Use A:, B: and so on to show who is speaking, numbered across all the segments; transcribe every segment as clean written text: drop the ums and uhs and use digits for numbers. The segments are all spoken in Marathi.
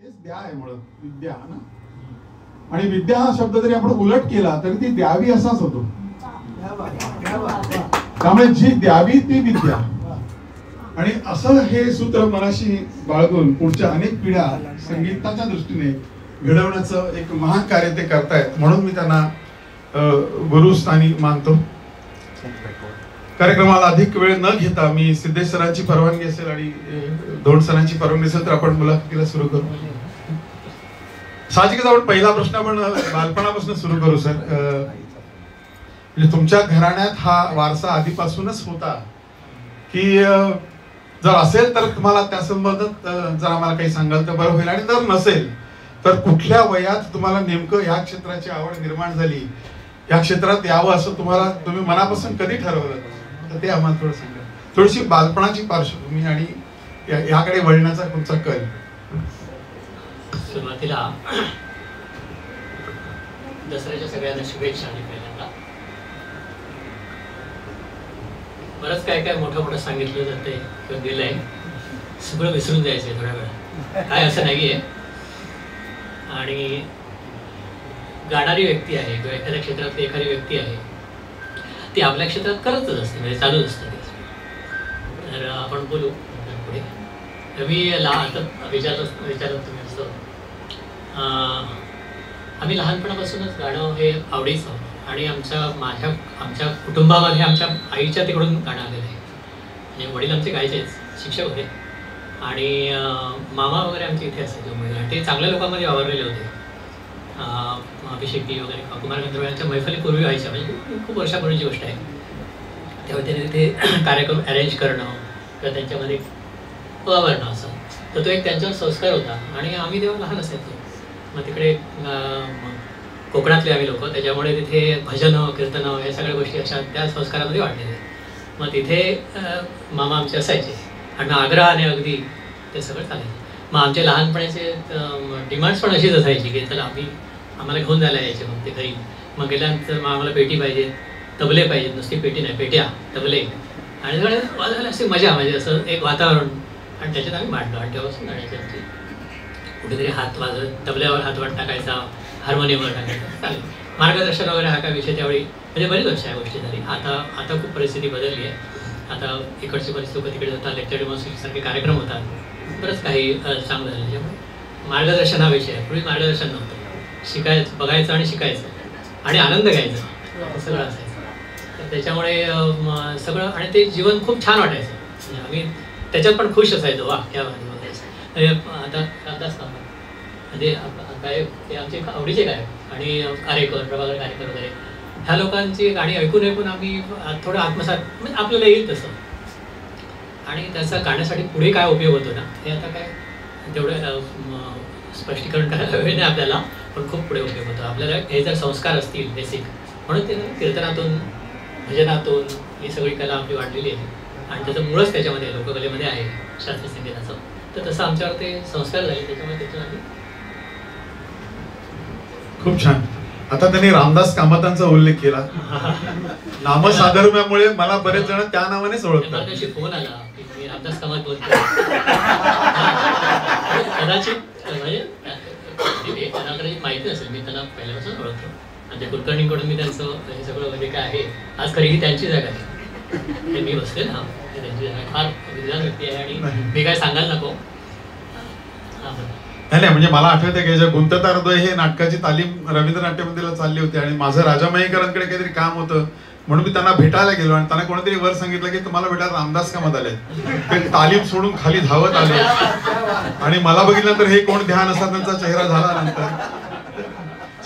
A: हेच द्या आहे मुळात, विद्या ना. आणि विद्या हा शब्द जरी आपण उलट केला तरी ती द्यावी असाच होतो. त्यामुळे जी द्यावी ती विद्या. आणि असं हे सूत्र मनाशी बाळगून पुढच्या अनेक पिढ्या संगीताच्या दृष्टीने घडवण्याचं एक महान कार्य ते करतायत, म्हणून मी त्यांना गुरुस्थानी मानतो. कार्यक्रमाला अधिक वेळ न घेता मी सिद्धेश सरांची परवानगी असेल आणि धोंड सरांची परवानगी असेल तर आपण मुलाखतीला सुरू करू. साहजिकच आपण पहिला प्रश्न आपण बालपणापासून सुरू करू सर. म्हणजे तुमच्या घराण्यात हा वारसा आधीपासूनच होता की जर असेल तर तुम्हाला त्या संबंधात जर आम्हाला काही सांगाल तर बरं होईल, आणि जर नसेल तर कुठल्या वयात तुम्हाला नेमकं ह्या क्षेत्राची आवड निर्माण झाली, या क्षेत्रात यावं असं तुम्ही मनापासून कधी ठरवलं, तर ते आम्हाला थोडं सांगा. थोडीशी बालपणाची पार्श्वभूमी आणि याकडे वळण्याचा तुमचा कल.
B: सुरुवातीला दसऱ्याच्या सगळ्यांना शुभेच्छा. आणि पहिल्यांदा बरंच काय काय मोठं सांगितलं जातंय किंवा दिलंय, सगळं विसरून जायचंय थोड्या वेळा, काय असं नाहीये. आणि गाणारी व्यक्ती आहे किंवा एखाद्या क्षेत्रातली एखादी व्यक्ती आहे ती आपल्या क्षेत्रात करतच असते, म्हणजे चालूच असतं. तर आपण बोलू पुढे. मी आता विचारलं तुम्ही असं, आम्ही लहानपणापासूनच गाणं हे आवडीचं, आणि आमच्या कुटुंबामध्ये आमच्या आईच्या तिकडून गाणं आलेलं आहे. म्हणजे वडील आमचे गायचेच, शिक्षक होते, आणि मामा वगैरे आमचे इथे असायचे मुंबईला. ते चांगल्या लोकांमध्ये वावरलेले होते. अभिषेकी वगैरे कुमार गंधर्वांच्या मैफली पूर्वी व्हायच्या, म्हणजे खूप वर्षापूर्वीची गोष्ट आहे. तेव्हा त्यांनी तिथे कार्यक्रम अरेंज करणं किंवा त्यांच्यामध्ये वावरणं असं, तर तो एक त्यांच्यावर संस्कार होता. आणि आम्ही तेव्हा लहान असायचो. मग तिकडे कोकणातले आम्ही लोक, त्याच्यामुळे तिथे भजनं कीर्तनं या सगळ्या गोष्टी अशा त्या संस्कारामध्ये वाढलेल्या. मग तिथे मामा आमचे असायचे आणि आग्रहाने अगदी ते सगळं चालायचं. मग आमचे लहानपणाचे डिमांड्स पण अशीच असायची की चला आम्हाला घेऊन जायला यायचे. मग ते घरी मग गेल्यानंतर मग आम्हाला पेटी पाहिजे, तबले पाहिजेत, नुसती पेटी नाही, पेट्या, तबले, आणि सगळं वाजवायला अशी मजा, म्हणजे असं एक वातावरण. आणि त्याच्यात आम्ही मांडलो. आणि तेव्हापासून गाण्याची आमची कुठेतरी हात वाजवत, तबल्यावर हातवाट टाकायचा, हार्मोनियमवर टाकायचा, चालेल. मार्गदर्शन वगैरे हा काय विषय त्यावेळी, म्हणजे बरीच वर्ष या गोष्टी झाली. आता खूप परिस्थिती बदलली आहे. आता इकडची बरीच लोक तिकडे जातात, लेक्चर डेमॉन्स्ट्रेशनसारखे कार्यक्रम होतात, बरंच काही चांगलं झालं. त्याच्यामुळे मार्गदर्शन हा विषय आहे. पूर्वी मार्गदर्शन नव्हतं. शिकायचं, बघायचं आणि शिकायचं आणि आनंद घ्यायचा, सगळं असायचं. तर त्याच्यामुळे सगळं, आणि ते जीवन खूप छान वाटायचं. म्हणजे आम्ही त्याच्यात पण खुश असायचो. वा क्या बघायचं. आता रामदास कामत म्हणजे गायक, ते आमचे आवडीचे गायक, आणि कारेकर, प्रभाकर कारेकर वगैरे, ह्या लोकांची गाणी ऐकून आम्ही थोडं आत्मसात, म्हणजे आपल्याला येईल तसं. आणि त्याचा गाण्यासाठी पुढे काय उपयोग होतो ना, हे आता काय तेवढं स्पष्टीकरण करायला वेळ नाही आपल्याला, पण खूप पुढे उपयोग होतो आपल्याला. हे जर संस्कार असतील बेसिक, म्हणून ते कीर्तनातून, भजनातून ही सगळी कला आपली वाढलेली आहे. आणि त्याचं मुळच त्याच्यामध्ये लोककलेमध्ये आहे, शास्त्रीय संगीताचं. तर तसं आमच्यावर ते संस्कार झाले, त्याच्यामुळे त्याच्यावर आम्ही.
A: खूप छान. आता त्यांनी रामदास कामतांचा उल्लेख केला. नामसाधर्म्यामुळे मला बरेच जण त्या नावानेच ओळखतात.
B: त्याशी फोन आला की मी रामदास कामत बोलतो. कदाचित म्हणजे त्यांना कदाचित माहिती नसेल, मी त्यांना पहिल्यापासून ओळखतो. आणि त्या कुलकर्णींकडून मी त्यांचं हे सगळं म्हणजे काय आहे, आज खरी ही त्यांची जागा आहे. मी बसले ना, त्यांची जागा फार विद्वान व्यक्ती आहे. आणि मी काय सांगायला नको.
A: नाही, म्हणजे मला आठवतं की गुंततारद्वय हे नाटकाची तालीम रवींद्र नाट्य मंदिरला चालली होती, आणि माझं राजा मयेकरांकडे काहीतरी काम होतं, म्हणून मी त्यांना भेटायला गेलो. आणि त्यांना कोणीतरी वर सांगितलं की तुम्हाला भेटायला रामदास कामत आले. ते तालीम सोडून खाली धावत आले, आणि मला बघितल्यानंतर हे कोण ध्यान असा त्यांचा चेहरा झाला. नंतर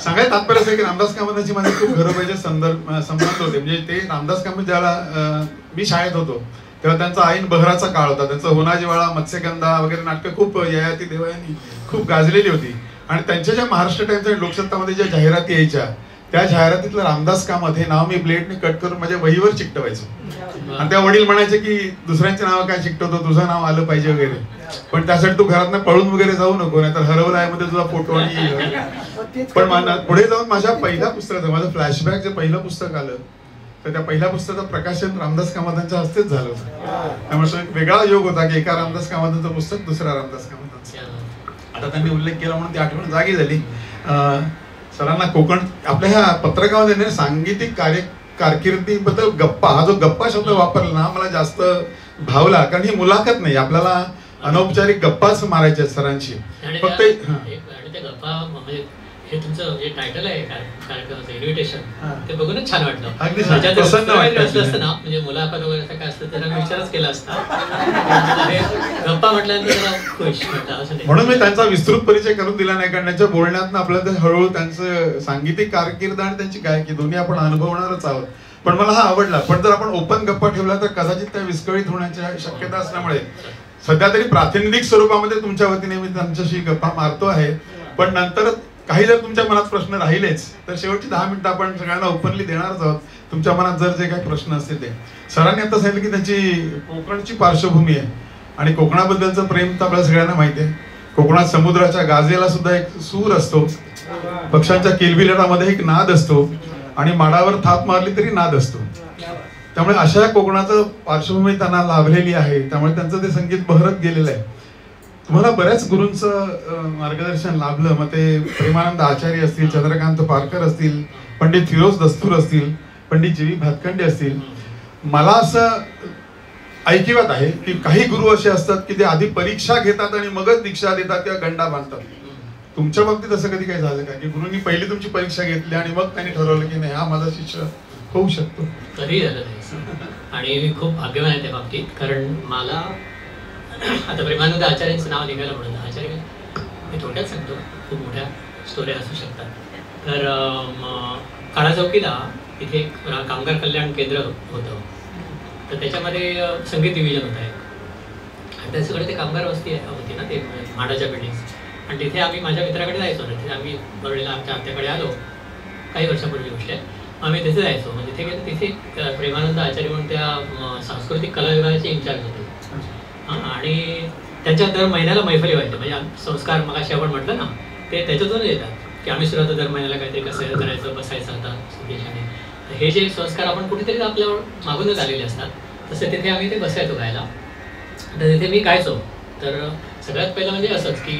A: सांगायचं तात्पर्य असं की रामदास कामतांची माझे खूप घरोबाचे संबंध होते. म्हणजे ते रामदास कामत ज्याला मी शाळेत होतो तेव्हा त्यांचा आईन बहराचा काळ होता. त्यांचं होनाजीवाळा, मत्स्यगंधा वगैरे नाटकं खूप ययाती देवयानी खूप गाजलेली होती. आणि त्यांच्या ज्या महाराष्ट्र टाइम्स आणि लोकसत्तामध्ये ज्या जाहिराती यायच्या, त्या जाहिरातीतलं रामदास कामत हे नाव मी ब्लेडने कट करून माझ्या वहीवर चिकटवायचो. आणि त्या वडील म्हणायचे की दुसऱ्यांचे नाव काय चिकटवतो, तुझं नाव आलं पाहिजे वगैरे, पण त्यासाठी तू घरातनं पळून वगैरे जाऊ नको, नाहीतर हरवला आहे मध्ये तुझा फोटो. आणि पण पुढे जाऊन माझ्या पहिल्या पुस्तकाचं, माझं फ्लॅशबॅक जे पहिलं पुस्तक आलं, तर त्या पहिल्या पुस्तकाचं प्रकाशन रामदास कामतांच्या हस्तेच झालं होतं. त्यामुळे तो एक वेगळा योग होता की एका रामदास कामतांचं पुस्तक, दुसरा रामदास कामतांचं. आता त्यांनी उल्लेख केला म्हणून ती आठवण जागी झाली. सरांना कोकण आपल्या ह्या पत्रकामध्ये सांगीतिक कारकिर्दीबद्दल गप्पा, हा जो गप्पा शब्द वापरला ना मला जास्त भावला, कारण ही मुलाखत नाही, आपल्याला अनौपचारिक गप्पाच मारायचे आहेत सरांशी. फक्त
B: गप्पा म्हणजे हे तुमचं जे टायटल आहे कार्यक्रमाचं इन्व्हिटेशन, ते बघूनच छान वाटलं. असतं ना म्हणजे मुलाखत वगैरे असं काय असतं त्याला विचारच केला असता, गप्पा म्हटल्यानंतर खुश असं.
A: म्हणून मी त्यांचा विस्तृत परिचय करून दिला नाही, कारण त्यांच्या बोलण्यात आपल्याला हळूहळू त्यांचं सांगीतिक कारकीर्द आणि त्यांची गायकी दोन्ही आपण अनुभवणारच आहोत. पण मला हा आवडला. पण जर आपण ओपन गप्पा ठेवला तर कदाचित त्या विस्कळीत होण्याच्या शक्यता असल्यामुळे सध्या तरी प्रातिनिधिक स्वरूपामध्ये तुमच्या वतीने मी त्यांच्याशी गप्पा मारतो आहे. पण नंतर काही जर तुमच्या मनात प्रश्न राहिलेच तर शेवटची 10 मिनिटं आपण सगळ्यांना ओपनली देणारच आहोत. तुमच्या मनात जर जे काही प्रश्न असतील ते. सरांनी आता सांगितलं की त्यांची कोकणची पार्श्वभूमी आहे आणि कोकणाबद्दलचं प्रेम तर आपल्याला सगळ्यांना माहिती आहे. कोकणात समुद्राच्या गाजेला सुद्धा एक सूर असतो, पक्ष्यांच्या किलबिलाटामध्ये एक नाद असतो आणि माडावर थाप मारली तरी नाद असतो. त्यामुळे अशा कोकणाचं पार्श्वभूमी त्यांना लाभलेली आहे, त्यामुळे त्यांचं ते संगीत बहरत गेलेलं आहे. तुम्हाला बऱ्याच गुरूंचं मार्गदर्शन लाभलं, मग ते प्रेमानंद आचार्य असतील, चंद्रकांत पारकर असतील, पंडित फिरोज दस्तूर असतील, पंडित जी व्ही भातखंडे असतील. मला असं ऐकिवात आहे की काही गुरु असे असतात की ते आधी परीक्षा घेतात आणि मगच दीक्षा देतात किंवा गंडा बांधतात. तुमच्या बाबतीत असं कधी काही झालं का की गुरुंनी पहिली तुमची परीक्षा घेतली आणि मग त्यांनी ठरवलं की नाही हा माझा शिष्य होऊ शकतो?
B: कधी झालं नाही. आणि मी खूप भाग्यवान आहे त्या बाबतीत, कारण मला आता प्रेमानंद आचार्यांचं नाव निघालं म्हणून आचार्य मी थोड्यात सांगतो, खूप मोठ्या स्टोऱ्या असू शकतात. तर काळा चौकीला इथे एक कामगार कल्याण केंद्र होतं, तर त्याच्यामध्ये संगीत डिव्हिजन होतं आहे आणि त्याच्याकडे ते कामगार वस्ती होती ना, ते म्हाडाच्या बिल्डिंग्स, आणि तिथे आम्ही माझ्या मित्राकडे जायचो ना. तिथे आम्ही बरोडीला आमच्या आत्याकडे आलो, काही वर्षापूर्वी गोष्ट आहे. आम्ही तिथे जायचो, म्हणजे तिथे गेलो तिथे प्रेमानंद आचार्य म्हणून त्या सांस्कृतिक कला विभागाचे इन्चार्ज होते. आणि त्यांच्या दर महिन्याला मैफली व्हायच्या, म्हणजे संस्कार मगाशी आपण म्हटलं ना ते त्याच्यातून येतात की आम्ही सुद्धा दर महिन्याला काहीतरी कसं करायचं, बसायचं आता संदेशाने. तर हे जे संस्कार आपण कुठेतरी आपल्यावर मागूनच आलेले असतात, तसं तिथे आम्ही ते बसायचो गायला. तर तिथे मी गायचो. तर सगळ्यात पहिलं म्हणजे असंच की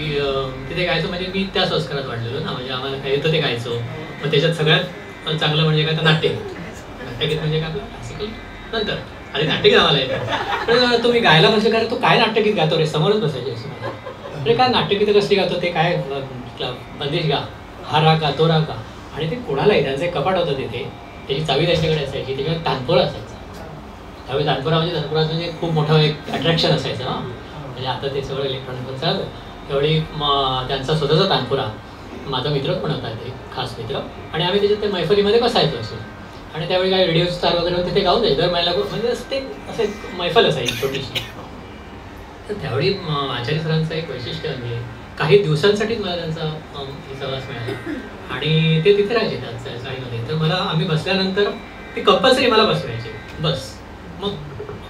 B: तिथे गायचो म्हणजे मी त्या संस्कारात वाढलेलो ना, म्हणजे आम्हाला काही येतं ते गायचो. मग त्याच्यात सगळ्यात चांगलं म्हणजे काय तर नाट्यगीत म्हणजे काय आपलं क्लासिकल, नंतर आणि नाट्यगीत आम्हाला येतं. तुम्ही गायला कसं करा, तो काय नाट्यगीत गातो रे, समोरच बसायचे असं मला. म्हणजे काय नाट्यगीत कसली गातो, ते काय बंदिश गा, हा राग गा, तो राग गा. आणि ते कोणालाही त्यांचं एक कपाट होतं तिथे, त्याची चावी त्यांच्याकडे असायची, त्याच्यावर तानपुरा असायचा. त्यावेळी तानपुरा म्हणजे खूप मोठं एक अट्रॅक्शन असायचं ना, म्हणजे आता ते सगळं इलेक्ट्रॉनिक चालतं. त्यावेळी त्यांचा स्वतःचा तानपुरा, माझा मित्र पण होता ते खास मित्र, आणि आम्ही त्याच्यात ते मैफलीमध्ये बसायचो असं. आणि त्यावेळी काय रेडिओ स्टार वगैरे होते, ते गाऊन जायचं दर महिन्याला, म्हणजे ते असं एक मैफल असायची छोटीशी. तर त्यावेळी आचार्य सरांचं एक वैशिष्ट्य म्हणजे काही दिवसांसाठीच मला त्यांचा सहवास मिळाला आणि ते तिथे राहायचे त्या शाळेमध्ये. तर मला आम्ही बसल्यानंतर ते कंपल्सरी मला बसवायचे बस. मग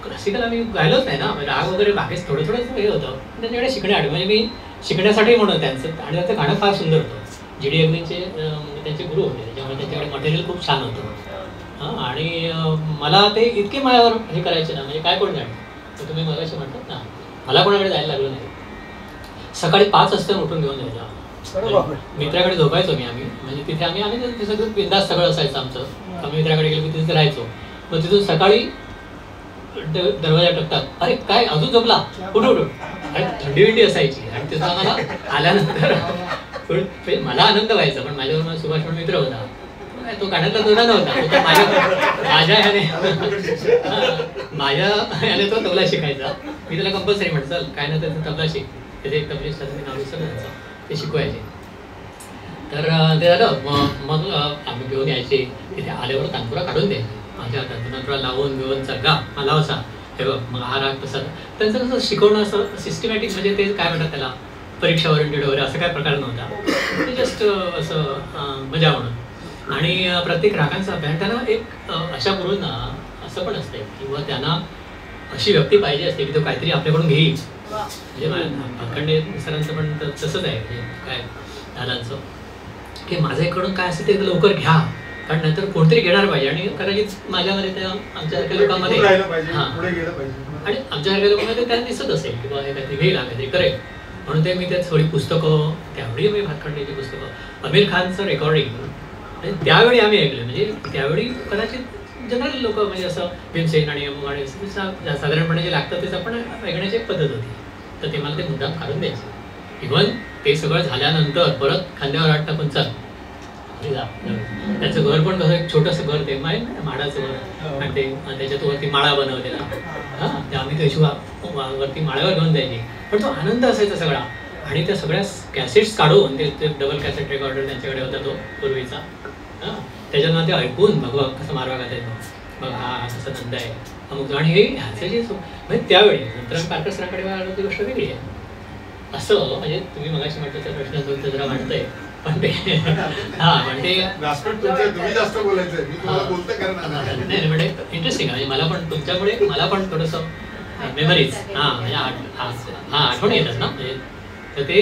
B: क्लासिकल आम्ही गायलोच नाही ना, राग वगैरे बाकीच थोडं हे होतं, त्यांच्याकडे शिकण्यासाठी म्हणजे मी शिकण्यासाठी म्हणून त्यांचं. आणि त्यांचं गाणं फार सुंदर होतं. GD अग्नीचे त्यांचे गुरु होते, त्याच्यामुळे त्यांच्याकडे मटेरियल खूप छान होतं. आणि मला ते इतके माझ्यावर हे करायचे ना, म्हणजे काय कोण जाणं. तर तुम्ही मगाशी म्हणतात ना, मला कोणाकडे जायला लागलं नाही. सकाळी 5 वाजता उठून घेऊन जायचा. मित्राकडे झोपायचो मी आम्ही, म्हणजे तिथे आम्ही सगळं बिंदास सगळं असायचं आमचं. आम्ही मित्राकडे गेलो की तिथे राहायचो. मग तिथून सकाळी दरवाजा टकतात, अरे काय अजून झोपला, उठून अरे थंडी विंडी असायची. आणि तिथं आम्हाला आल्यानंतर मला आनंद व्हायचा, पण माझ्याबरोबर सुभाष म्हणून मित्र होता, तो गाण्यातला तोडा नव्हता, माझ्या याने तो तबला शिकायचा. मी त्याला कंपल्सरी म्हटलं चल काय ना तर तबला शिक. त्याचे एक तबलिस्ट मी नाव विसरलं, ते शिकवायचे. तर ते झालं. मग आम्ही घेऊन यायचे. तिथे आल्यावर तानपुरा काढून द्यायचे माझ्या हातात, तानपुरा लावून घेऊन चगा मला असा हे बघ मग हा राग तसा. त्यांचं कसं शिकवणं असं सिस्टमॅटिक, म्हणजे ते काय म्हणतात त्याला परीक्षा ओरिएंटेड वगैरे असं काय प्रकार नव्हता. ते जस्ट असं मजा म्हणून. आणि प्रत्येक रागांचा अभ्यास त्यांना एक अशा गुरूंना असं पण असते किंवा त्यांना अशी व्यक्ती पाहिजे असते की तो काहीतरी आपल्याकडून घेईल. म्हणजे भातखंडे सरांचं पण तसंच आहे, म्हणजे काय दादांचं की माझ्याकडून काय असेल ते लवकर घ्या, कारण नंतर कोणतरी घेणार पाहिजे. आणि कदाचित माझ्यामध्ये त्या आमच्यासारख्या लोकांमध्ये आणि आमच्यासारख्या लोकांमध्ये त्यांना दिसत असेल की बाबा हे काहीतरी घेईल, काहीतरी करेल. म्हणून ते मी त्यात थोडी पुस्तकं, त्यावेळी मी भातखंडेची पुस्तकं, आमिर खानचं रेकॉर्डिंग त्यावेळी आम्ही ऐकलं. म्हणजे त्यावेळी कदाचित जनरल लोक म्हणजे असं भीमसेन आणि अमुक आणि साधारणपणे जे लागतं तेच आपण ऐकण्याची एक पद्धत होती. तर ते मला ते मुद्दाम काढून द्यायचे. इव्हन ते सगळं झाल्यानंतर परत खांद्यावर हात टाकून चल त्याचं घर पण कसं एक छोटंसं घर, ते माहीत नाही माडाचं घर, आणि ते त्याच्यात वरती माळा बनवलेला. हां, ते आम्ही त्याची वरती माळ्यावर घेऊन जायची. पण तो आनंद असायचा सगळा. आणि त्या सगळ्या कॅसेट्स काढून ते डबल कॅसेट रेकॉर्डर त्यांच्याकडे होता तो पूर्वीचा. हां, त्याच्यानं ते ऐकून बघ कसं मारवा घात येतो, बघ हा कसं नंद आहे अमुक. आणि हे ह्याचं जे म्हणजे त्यावेळी नंतर आम्ही पारकर सरांकडे आलो ती गोष्ट वेगळी आहे. असं म्हणजे तुम्ही मगाशी म्हटलं त्या प्रश्न जरा वाटतंय, पण ते हां पण ते
A: तुम्ही जास्त बोलायचंय, मी तुम्हाला बोलते कारण
B: नाही म्हणजे इंटरेस्टिंग आहे. म्हणजे मला पण थोडंसं मेमरीज म्हणजे आठवण येतात ना. म्हणजे तर ते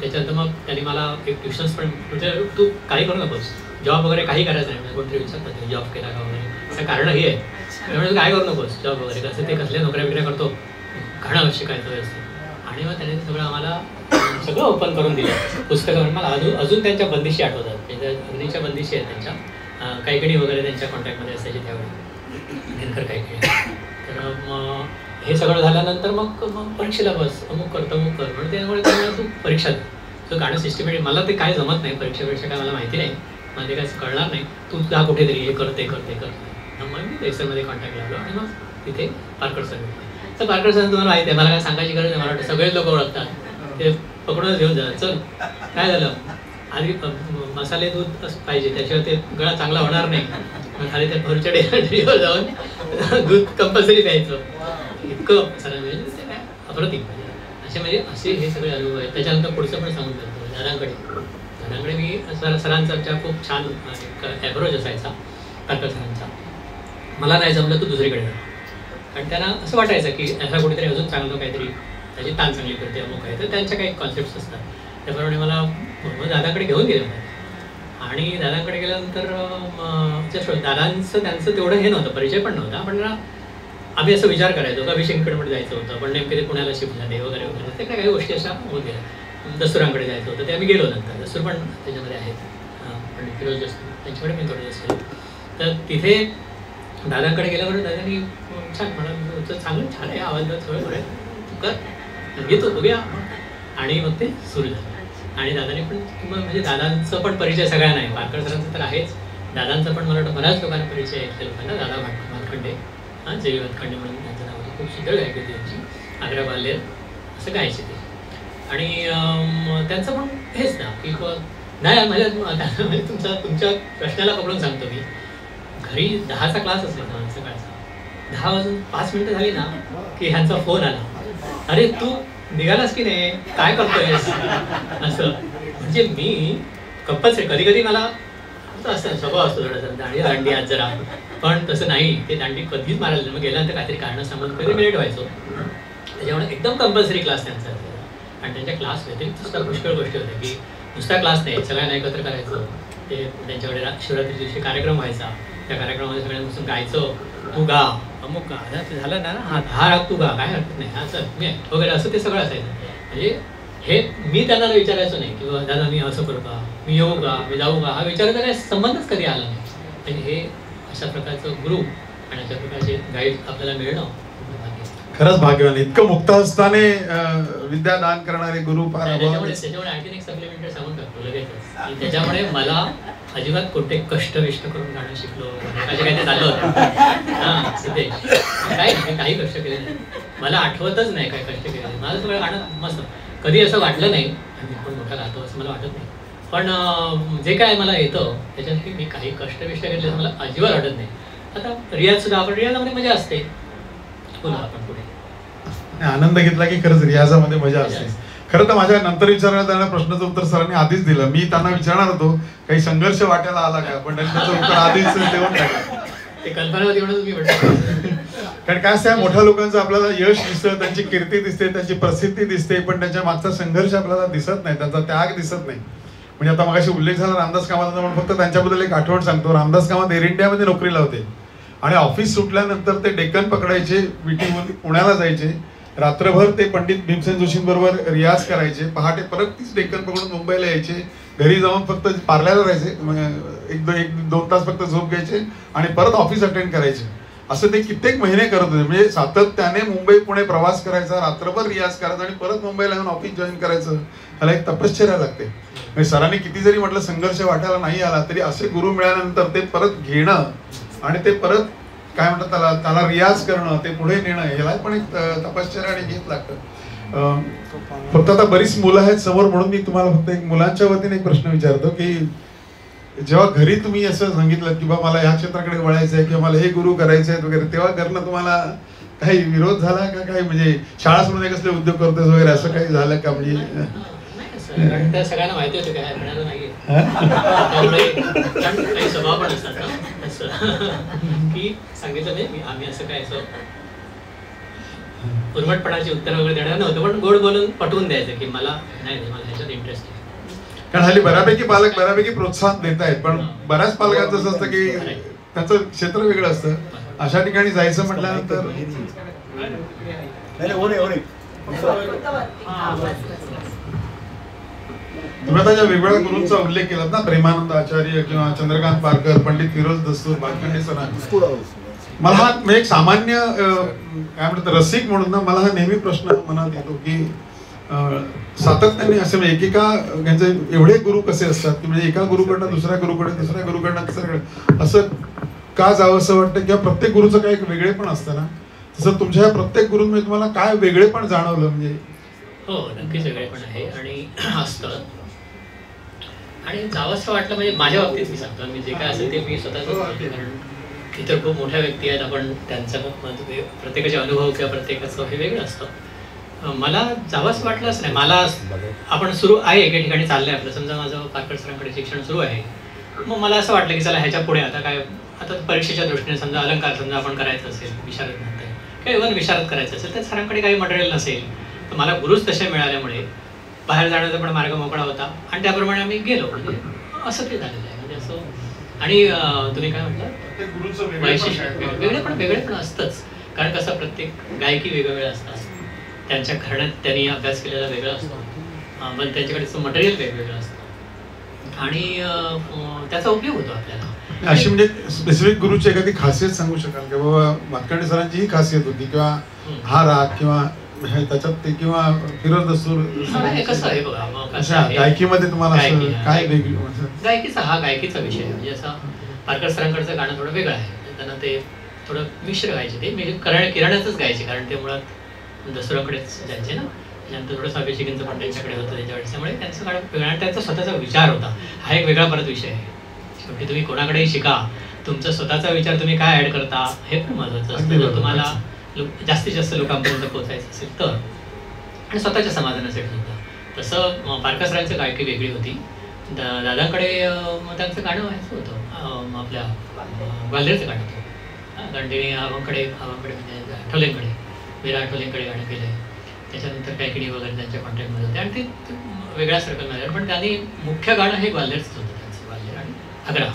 B: त्याच्यानंतर मग त्यांनी मला एक ट्युशन्स पण, तू काही करू नकोस, जॉब वगैरे काही करायचं नाही. म्हणजे कोणतरी विचारतात जॉब केला का वगैरे, असं कारण हे आहे. त्यामुळे काय करू नकोस जॉब वगैरे, कसं ते कसल्या नोकऱ्या बिकऱ्या करतो, घाणं शिकायचं व्यवस्थित. आणि मग त्याने सगळं आम्हाला सगळं ओपन करून दिलं पुस्तकावर. मला अजून त्यांच्या बंदिशी आठवतात. म्हणजे अग्नीच्या बंदिशी आहेत त्यांच्या, काहीकडी वगैरे त्यांच्या कॉन्टॅक्टमध्ये असायची त्यावेळी, दिनकर काहीकडी. तर मग हे सगळं झाल्यानंतर मग परीक्षेला बस, अमुक कर तमुक कर. म्हणून त्यामुळे तू परीक्षा दे, तो गाणं सिस्टमॅटिक. मला ते काय जमत नाही, परीक्षा काय मला माहिती नाही, मला ते काय कळणार नाही. तू जा कुठेतरी हे करते करते करते. मग मी देसरमध्ये कॉन्टॅक्ट लावलो आणि मग तिथे पारकर सर भेटले. तर पारकर सर तुम्हाला माहिती आहे, मला काय सांगायची गरज नाही. मला वाटतं सगळेच लोक ओळखतात. ते पकडूनच घेऊन जा, चल काय झालं, आधी मसाले दूध पाहिजे, त्याच्यावर ते गळा चांगला होणार नाही. मग खाली त्या भरच्या डेअरीवर जाऊन दूध कंपल्सरी प्यायचं. इतकं सर म्हणजे काय अप्रतिम. असे हे सगळे अनुभव आहेत. त्याच्यानंतर पुढचं पण सांगून जातो दादांकडे मी सरांचा खूप छान एक ॲव्हरेज असायचा पारकर सरांचा. मला नाही जमलं तू दुसरीकडे जा, कारण त्यांना असं वाटायचं की असा कुठेतरी अजून चांगलं काहीतरी, त्याची ताण चांगली करते अमुक आहे. तर त्यांच्या काही कॉन्सेप्ट्स असतात. त्याप्रमाणे मला दादाकडे घेऊन गेलं. आणि दादांकडे गेल्यानंतर दादांचं त्यांचं तेवढं हे नव्हतं, परिचय पण नव्हता. पण आम्ही असं विचार करायचो का अभिषेककडे जायचं होतं, पण नेमके ते पुण्याला शिफ्ट झाले वगैरे वगैरे. ते काही गोष्टी अशा होत गेल्या. दस्तुरांकडे जायचं होतं, ते आम्ही गेलो नंतर. दस्तूर पण त्याच्यामध्ये आहेत, पण फिरोज दस्तूर त्यांच्याकडे मी थोडं जास्त. तर तिथे दादांकडे गेल्यावर दादांनी छान म्हणा, चांगलं छान आहे आवाज, थोडं थोडं तू कर, घेतो बघूया. आणि मग ते सुरू झालं. आणि दादाने पण म्हणजे दादांचं पण परिचय सगळ्यांना आहे. पारकर सरांचं तर आहेच, दादांचा पण मला वाटतं बऱ्याच लोकांना परिचय आहे. त्या लोकांना दादा भातखंडे, जय भातखंडे म्हणून त्यांचं नाव होतं. खूप सुंदर गायक होती त्यांची, आग्रा बाल्यर असं गायचे ते. आणि त्यांचं पण हेच ना की नाही म्हणजे तुमच्या प्रश्नाला पकडून सांगतो मी. घरी 10चा क्लास असायचा सकाळचा, 10 वाजून 5 मिनिटं झाली ना की ह्यांचा फोन आला, अरे तू निघालास की नाही, काय करतोयस असं. म्हणजे मी कंपल्सरी, कधी कधी मला असं स्वभाव असतो थोडासा दांडी आज जरा, पण तसं नाही. ते दांडी कधीच मारायला मग गेल्यानंतर काहीतरी कारणं सांगून कधी मिनिट व्हायचो. त्याच्यामुळे एकदम कंपल्सरी क्लास त्यांचा असायचा. आणि त्यांच्या क्लास व्यतिरिक्त सुद्धा पुष्कळ गोष्टी होत्या की नुसता क्लास नाही, सगळ्यांना एकत्र करायचं. ते त्यांच्याकडे शिवरात्री दिवशी कार्यक्रम व्हायचा, त्या कार्यक्रमामध्ये सगळ्यांना बसून गायचं, तू गा अमुक गा, झालं ना हा राग तू गा, काय हरकत नाही, हा चल मी वगैरे, असं ते सगळं असायचं. म्हणजे हे मी त्यांना विचारायचो नाही किंवा दादा मी असं करू का, मी येऊ का, मी जाऊ का, हा विचारायचा काही संबंधच कधी आला नाही. म्हणजे हे अशा प्रकारचं गुरु आणि अशा प्रकारचे गाईड आपल्याला मिळणं
A: खरंच भाग्यवान. इतकं मुक्त हस्ताने विद्यादान करणारे गुरु फार.
B: त्याच्यामुळे आणखीन एक सप्लिमेंटरी सांगून टाकतो लगेचच. त्याच्यामुळे मला अजिबात कोणते कष्ट करून गाणं शिकलो म्हणजे काही ते झालं होतं. हां सिद्धेश काही कष्ट केले नाही, मला आठवतच नाही काय कष्ट केले. माझं सगळं गाणं मस्त, कधी असं वाटलं नाही आणि पण मोठा गातो असं मला वाटत नाही. पण जे काय मला येतं त्याच्यासाठी मी काही कष्ट घेतले असं मला अजिबात वाटत नाही. आता रियाज सुद्धा, आपण रियाजामध्ये मजा असते. बोला आपण पुढे.
A: आनंद घेतला की खरंच रियाजामध्ये मजा असते. खरं तर माझ्या नंतर विचारण्यात आलेल्या प्रश्नाचं उत्तर सरांनी आधीच दिलं. मी त्यांना विचारणार होतो काही संघर्ष वाटायला आला का, पण त्याचं उत्तर आधीच देऊन टाकलं.
B: ते कल्पनावती म्हणून मी म्हटलं.
A: कारण काय असतं, मोठ्या लोकांचं आपल्याला यश दिसतं, त्यांची कीर्ती दिसते, त्यांची प्रसिद्धी दिसते, पण त्यांच्या मागचा संघर्ष आपल्याला दिसत नाही, त्यांचा त्याग दिसत नाही. म्हणजे आता मगाशी उल्लेख झाला रामदास कामाचा, म्हणून फक्त त्यांच्याबद्दल एक आठवण सांगतो. रामदास कामत एअर इंडियामध्ये नोकरीला होते आणि ऑफिस सुटल्यानंतर ते डेक्कन पकडायचे, विटीहून पुण्याला जायचे रात्रभर ते पंडित भीमसेन जोशींबरोबर रियाज करायचे, पहाटे परत तीच डेक्कन पकडून मुंबईला यायचे, घरी जाऊन फक्त पार्ल्याला राहायचे, एक दोन तास फक्त झोप घ्यायचे आणि परत ऑफिस अटेंड करायचे. असं ते कित्येक महिने करत होते. म्हणजे सातत्याने मुंबई पुणे प्रवास करायचा, रात्रभर रियाज करायचा आणि परत मुंबईला येऊन ऑफिस जॉईन करायचं. त्याला एक तपश्चर्या लागते. म्हणजे सरांनी किती जरी म्हटलं संघर्ष वाटायला नाही आला तरी असे गुरु मिळाल्यानंतर ते परत घेणं आणि ते परत काय म्हणतात त्याला रियाज करणं, ते पुढे नेणं, ह्याला पण एक तपश्चर्या आणि घेत लागतं. फक्त आता बरीच मुलं आहेत समोर म्हणून मी तुम्हाला फक्त एक मुलांच्या वतीने एक प्रश्न विचारतो की जेव्हा घरी तुम्ही असं सांगितलं की बा मला ह्या क्षेत्राकडे वळायचं आहे किंवा मला हे गुरु करायचे आहेत वगैरे, तेव्हा घरनं तुम्हाला काही विरोध झाला का? काही म्हणजे शाळा सोडून कसले उद्योग करतोस वगैरे असं काही झालं का? म्हणजे
B: कारण त्या सगळ्यांना माहिती होतं काय म्हणायला नाहीये, त्यामुळे काही स्वभाव पण असतात ना असं की सांगितलं नाही आम्ही असं काय असं उर्मटपणाची उत्तर वगैरे देणार नव्हतं, पण गोड बोलून पटवून द्यायचं की मला नाही मला ह्याच्यात इंटरेस्ट आहे.
A: कारण हल्ली बऱ्यापैकी पालक बऱ्यापैकी प्रोत्साहन देत आहेत, पण बऱ्याच पालकांचं असं असतं की त्याचं क्षेत्र वेगळं असतं. अशा ठिकाणी जायचं म्हटल्यानंतर तुम्ही आता ज्या वेगवेगळ्या गुरूंचा उल्लेख केलात ना, प्रेमानंद आचार्य किंवा चंद्रकांत पारकर, पंडित फिरोज दस्तूर, भातखंडे सर, मला हा म्हणजे एक सामान्य काय म्हणतात रसिक म्हणून ना मला हा नेहमी प्रश्न मनात येतो की सातत्याने असे म्हणजे एकेका यांचे एवढे गुरु कसे असतात की म्हणजे एका गुरुकडनं दुसऱ्या गुरुकडे, दुसऱ्या गुरुकडनं तिसऱ्याकडे असं का जावं असं वाटतं? किंवा प्रत्येक गुरुचं काही एक वेगळे पण असतं ना, तसं तुमच्या प्रत्येक गुरूंमध्ये तुम्हाला काय वेगळे पण जाणवलं? म्हणजे
B: हो नक्कीच वेगळे पण आहे आणि असतं आणि जावंसं वाटलं म्हणजे माझ्या बाबतीत मी सांगतो, मी जे काय असेल ते मी स्वतःच सांगतो. कारण इतर खूप मोठ्या व्यक्ती आहेत, आपण त्यांचा प्रत्येकाचे अनुभव किंवा प्रत्येकाचं हे वेगळं असतं. मला जावंच वाटलंच नाही. मला आपण सुरू आहे एके ठिकाणी चाललंय आपलं, समजा माझं पारकर सरांकडे शिक्षण सुरू आहे, मग मला असं वाटलं की चला ह्याच्या पुढे आता काय आता परीक्षेच्या दृष्टीने समजा अलंकार समजा आपण करायचं असेल, विशारद म्हणते किंवा इव्हन विशारद करायचं असेल तर सरांकडे काही मटेरियल नसेल तर मला गुरुच तसे मिळाल्यामुळे बाहेर जाण्याचा पण मार्ग मोकळा होता आणि त्याप्रमाणे आम्ही गेलो. म्हणजे असं ते झालेलं आहे. म्हणजे असं आणि तुम्ही काय म्हटलं वैशिष्ट्य वेगळे पण असतंच. कारण कसं प्रत्येक गायकी वेगवेगळ्या असतात, त्यांच्या घराण्यात त्यांनी अभ्यास केलेला वेगळा असतो, पण त्यांच्याकडे मटेरियल वेगवेगळं असतं आणि त्याचा उपयोग होतो आपल्याला.
A: अशी म्हणजे स्पेसिफिक गुरुची एखादी खासियत सांगू शकाल की बाबा भातखंडे सरांची ही खासियत होती किंवा हा राग किंवा त्याच्यात ते किंवा फिरोज दस्तूर
B: कसं आहे बघा
A: गायकीमध्ये तुम्हाला काय वेगळी?
B: गायकीचा हा गायकीचा विषय आहे. म्हणजे असा पारकर सरांकडचं गाणं थोडं वेगळं आहे, त्यांना ते थोडं मिश्र गायचे, ते म्हणजे किराण्याचंच गायचे कारण ते मुळात दसऱ्याकडेच जायचे ना, त्यानंतर थोडंसं अभिषेकींचं पण त्यांच्याकडे होतं त्याच्यावेळेस, त्यामुळे त्यांचं गाणं वेगळं आणि त्यांचा स्वतःचा विचार होता. हा एक वेगळा परत विषय आहे. शेवटी तुम्ही कोणाकडेही शिका, तुमचा स्वतःचा विचार तुम्ही काय ऍड करता हे पण महत्त्वाचं असतं. जर तुम्हाला जास्तीत जास्त लोकांपर्यंत पोहोचायचं असेल तर आणि स्वतःच्या समाधानासाठी सुद्धा. तसं पारकर सरांची गायकी वेगळी होती. दादांकडे त्यांचं गाणं व्हायचं होतं आपल्या ग्वाल्हेरचं गाणं होतं, कारण तिने आवांकडे म्हणजे आठवलेंकडे वीरा आठवलेंकडे गाणं केलं आहे. त्याच्यानंतर कैकिणी वगैरे त्यांच्या कॉन्टॅक्टमध्ये होते आणि ते वेगळ्या सर्कलमध्ये, पण त्यांनी मुख्य गाणं हे ग्वाल्हेरचं होतं त्यांचं, ग्वाल्हेर आणि आग्रा.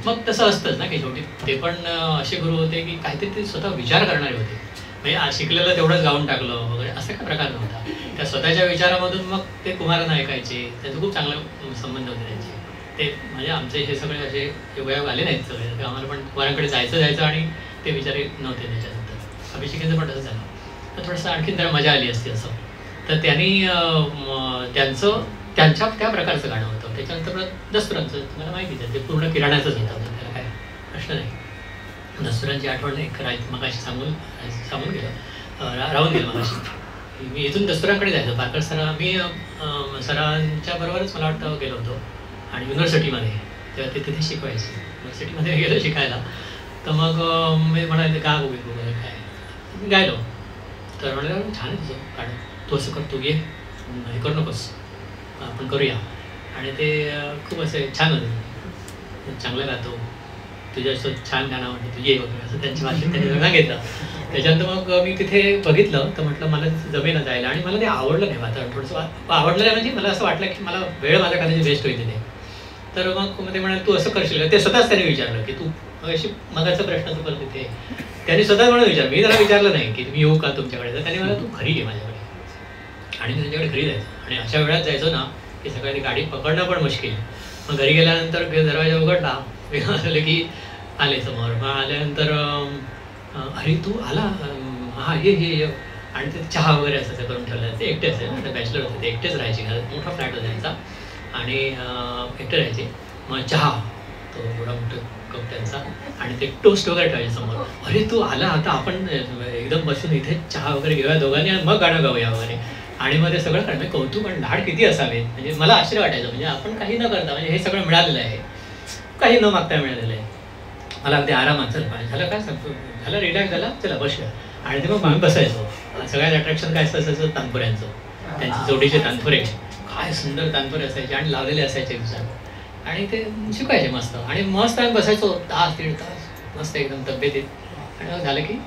B: मग तसं असतंच ना की शेवटी ते पण असे गुरु होते की काहीतरी ते स्वतः विचार करणारे होते. म्हणजे शिकलेलं तेवढंच गाऊन टाकलं वगैरे असं काही प्रकार नव्हता. त्या स्वतःच्या विचारामधून मग ते कुमारांना ऐकायचे, त्यांचे खूप चांगला संबंध होते त्यांचे. ते म्हणजे आमचे हे सगळे असे योगायोग आले नाहीत सगळे, आम्हाला पण कुमारांकडे जायचं आणि ते विचार नव्हते त्याच्यानंतर. अभिषेकींचं पण तसं झालं तर थोडंसं आणखीन जरा मजा आली असती असं. तर त्यांनी त्यांच्या त्या प्रकारचं गाणं होतं. त्याच्यानंतर दसऱ्यांचं तुम्हाला माहितीच आहे, ते पूर्ण किराण्याचंच होतं, त्याला काय प्रश्न नाही. दसऱ्यांची आठवण एक मगाशी सांगून गेलं राहून गेलं मगाशी. मी इथून दसऱ्यांकडे जायचो पारकर सर, मी सरांच्या बरोबरच मला वाटतं गेलो होतो आणि युनिव्हर्सिटीमध्ये तेव्हा ते तिथे शिकवायचे. युनिव्हर्सिटीमध्ये गेलो शिकायला तर मग मी म्हणाले का बघू वगैरे काय, मी गायलो तर म्हणाले छान आहे तुझं गाणं, तू असं कर, तू ये हे करू नकोस, आपण करूया. आणि ते खूप असे छान होते, चांगलं गातो, तुझ्या असं छान गाणं वाटतं, तू ये वगैरे असं त्यांच्या भाषेत त्यांनी सांगितलं. त्याच्यानंतर मग मी तिथे बघितलं तर म्हटलं मला जमेना जायला आणि मला ते आवडलं नाही वातावरण. थोडंसं आवडलं नाही म्हणजे मला असं वाटलं की मला वेळ माझा कदाचित वेस्ट होईल तिथे. तर मग ते म्हणाले तू असं करशील का, ते स्वतःच त्याने विचारलं की तू अशी मगाचा प्रश्न तू परत तिथे त्यांनी स्वतः म्हणून विचार, मी त्याला विचारलं नाही की मी येऊ का तुमच्याकडे, तर त्याने मला तू घरी ये माझ्याकडे, आणि मी त्यांच्याकडे घरी जायचो. आणि अशा वेळात जायचो ना की सकाळी गाडी पकडणं पण मुश्किल. मग घरी गेल्यानंतर दरवाजा उघडला असले की आले समोर. मग आल्यानंतर अरे तू आला, हा ये. आणि ते चहा वगैरे असायचं करून ठेवलं. ते एकटे असेल ना, बॅचलर होते, ते एकटेच राहायचे घरात. मोठा फ्लॅट होता त्यांचा आणि एकटे राहायचे. मग चहा तो एवढा मोठा कप त्यांचा आणि ते टोस्ट वगैरे ठेवायचे समोर. अरे तू आला, आता आपण एकदम बसून इथे चहा वगैरे घेऊया दोघांनी आणि मग गाणं गाऊया वगैरे. आणि मग ते सगळं करणं कौतुक आणि लाड किती असावे. म्हणजे मला आश्चर्य वाटायचं, म्हणजे आपण काही न करता, म्हणजे हे सगळं मिळालेलं आहे, काही न मागता मिळालेलं आहे. मला अगदी आरामात चला झालं काय सांगतो, झालं रिलॅक्स झाला, चला बसूया. आणि ते मग आम्ही बसायचो. सगळ्यात अट्रॅक्शन काय असायचं, तानपुऱ्यांचं. त्यांची जोडीचे तानपुरे काय सुंदर तानपुरे असायचे आणि लावलेले असायचे दिवसात. आणि ते शिकायचे मस्त. आणि मस्त आम्ही बसायचो तास 1.5 तास मस्त एकदम तब्येतीत. आणि मग झालं की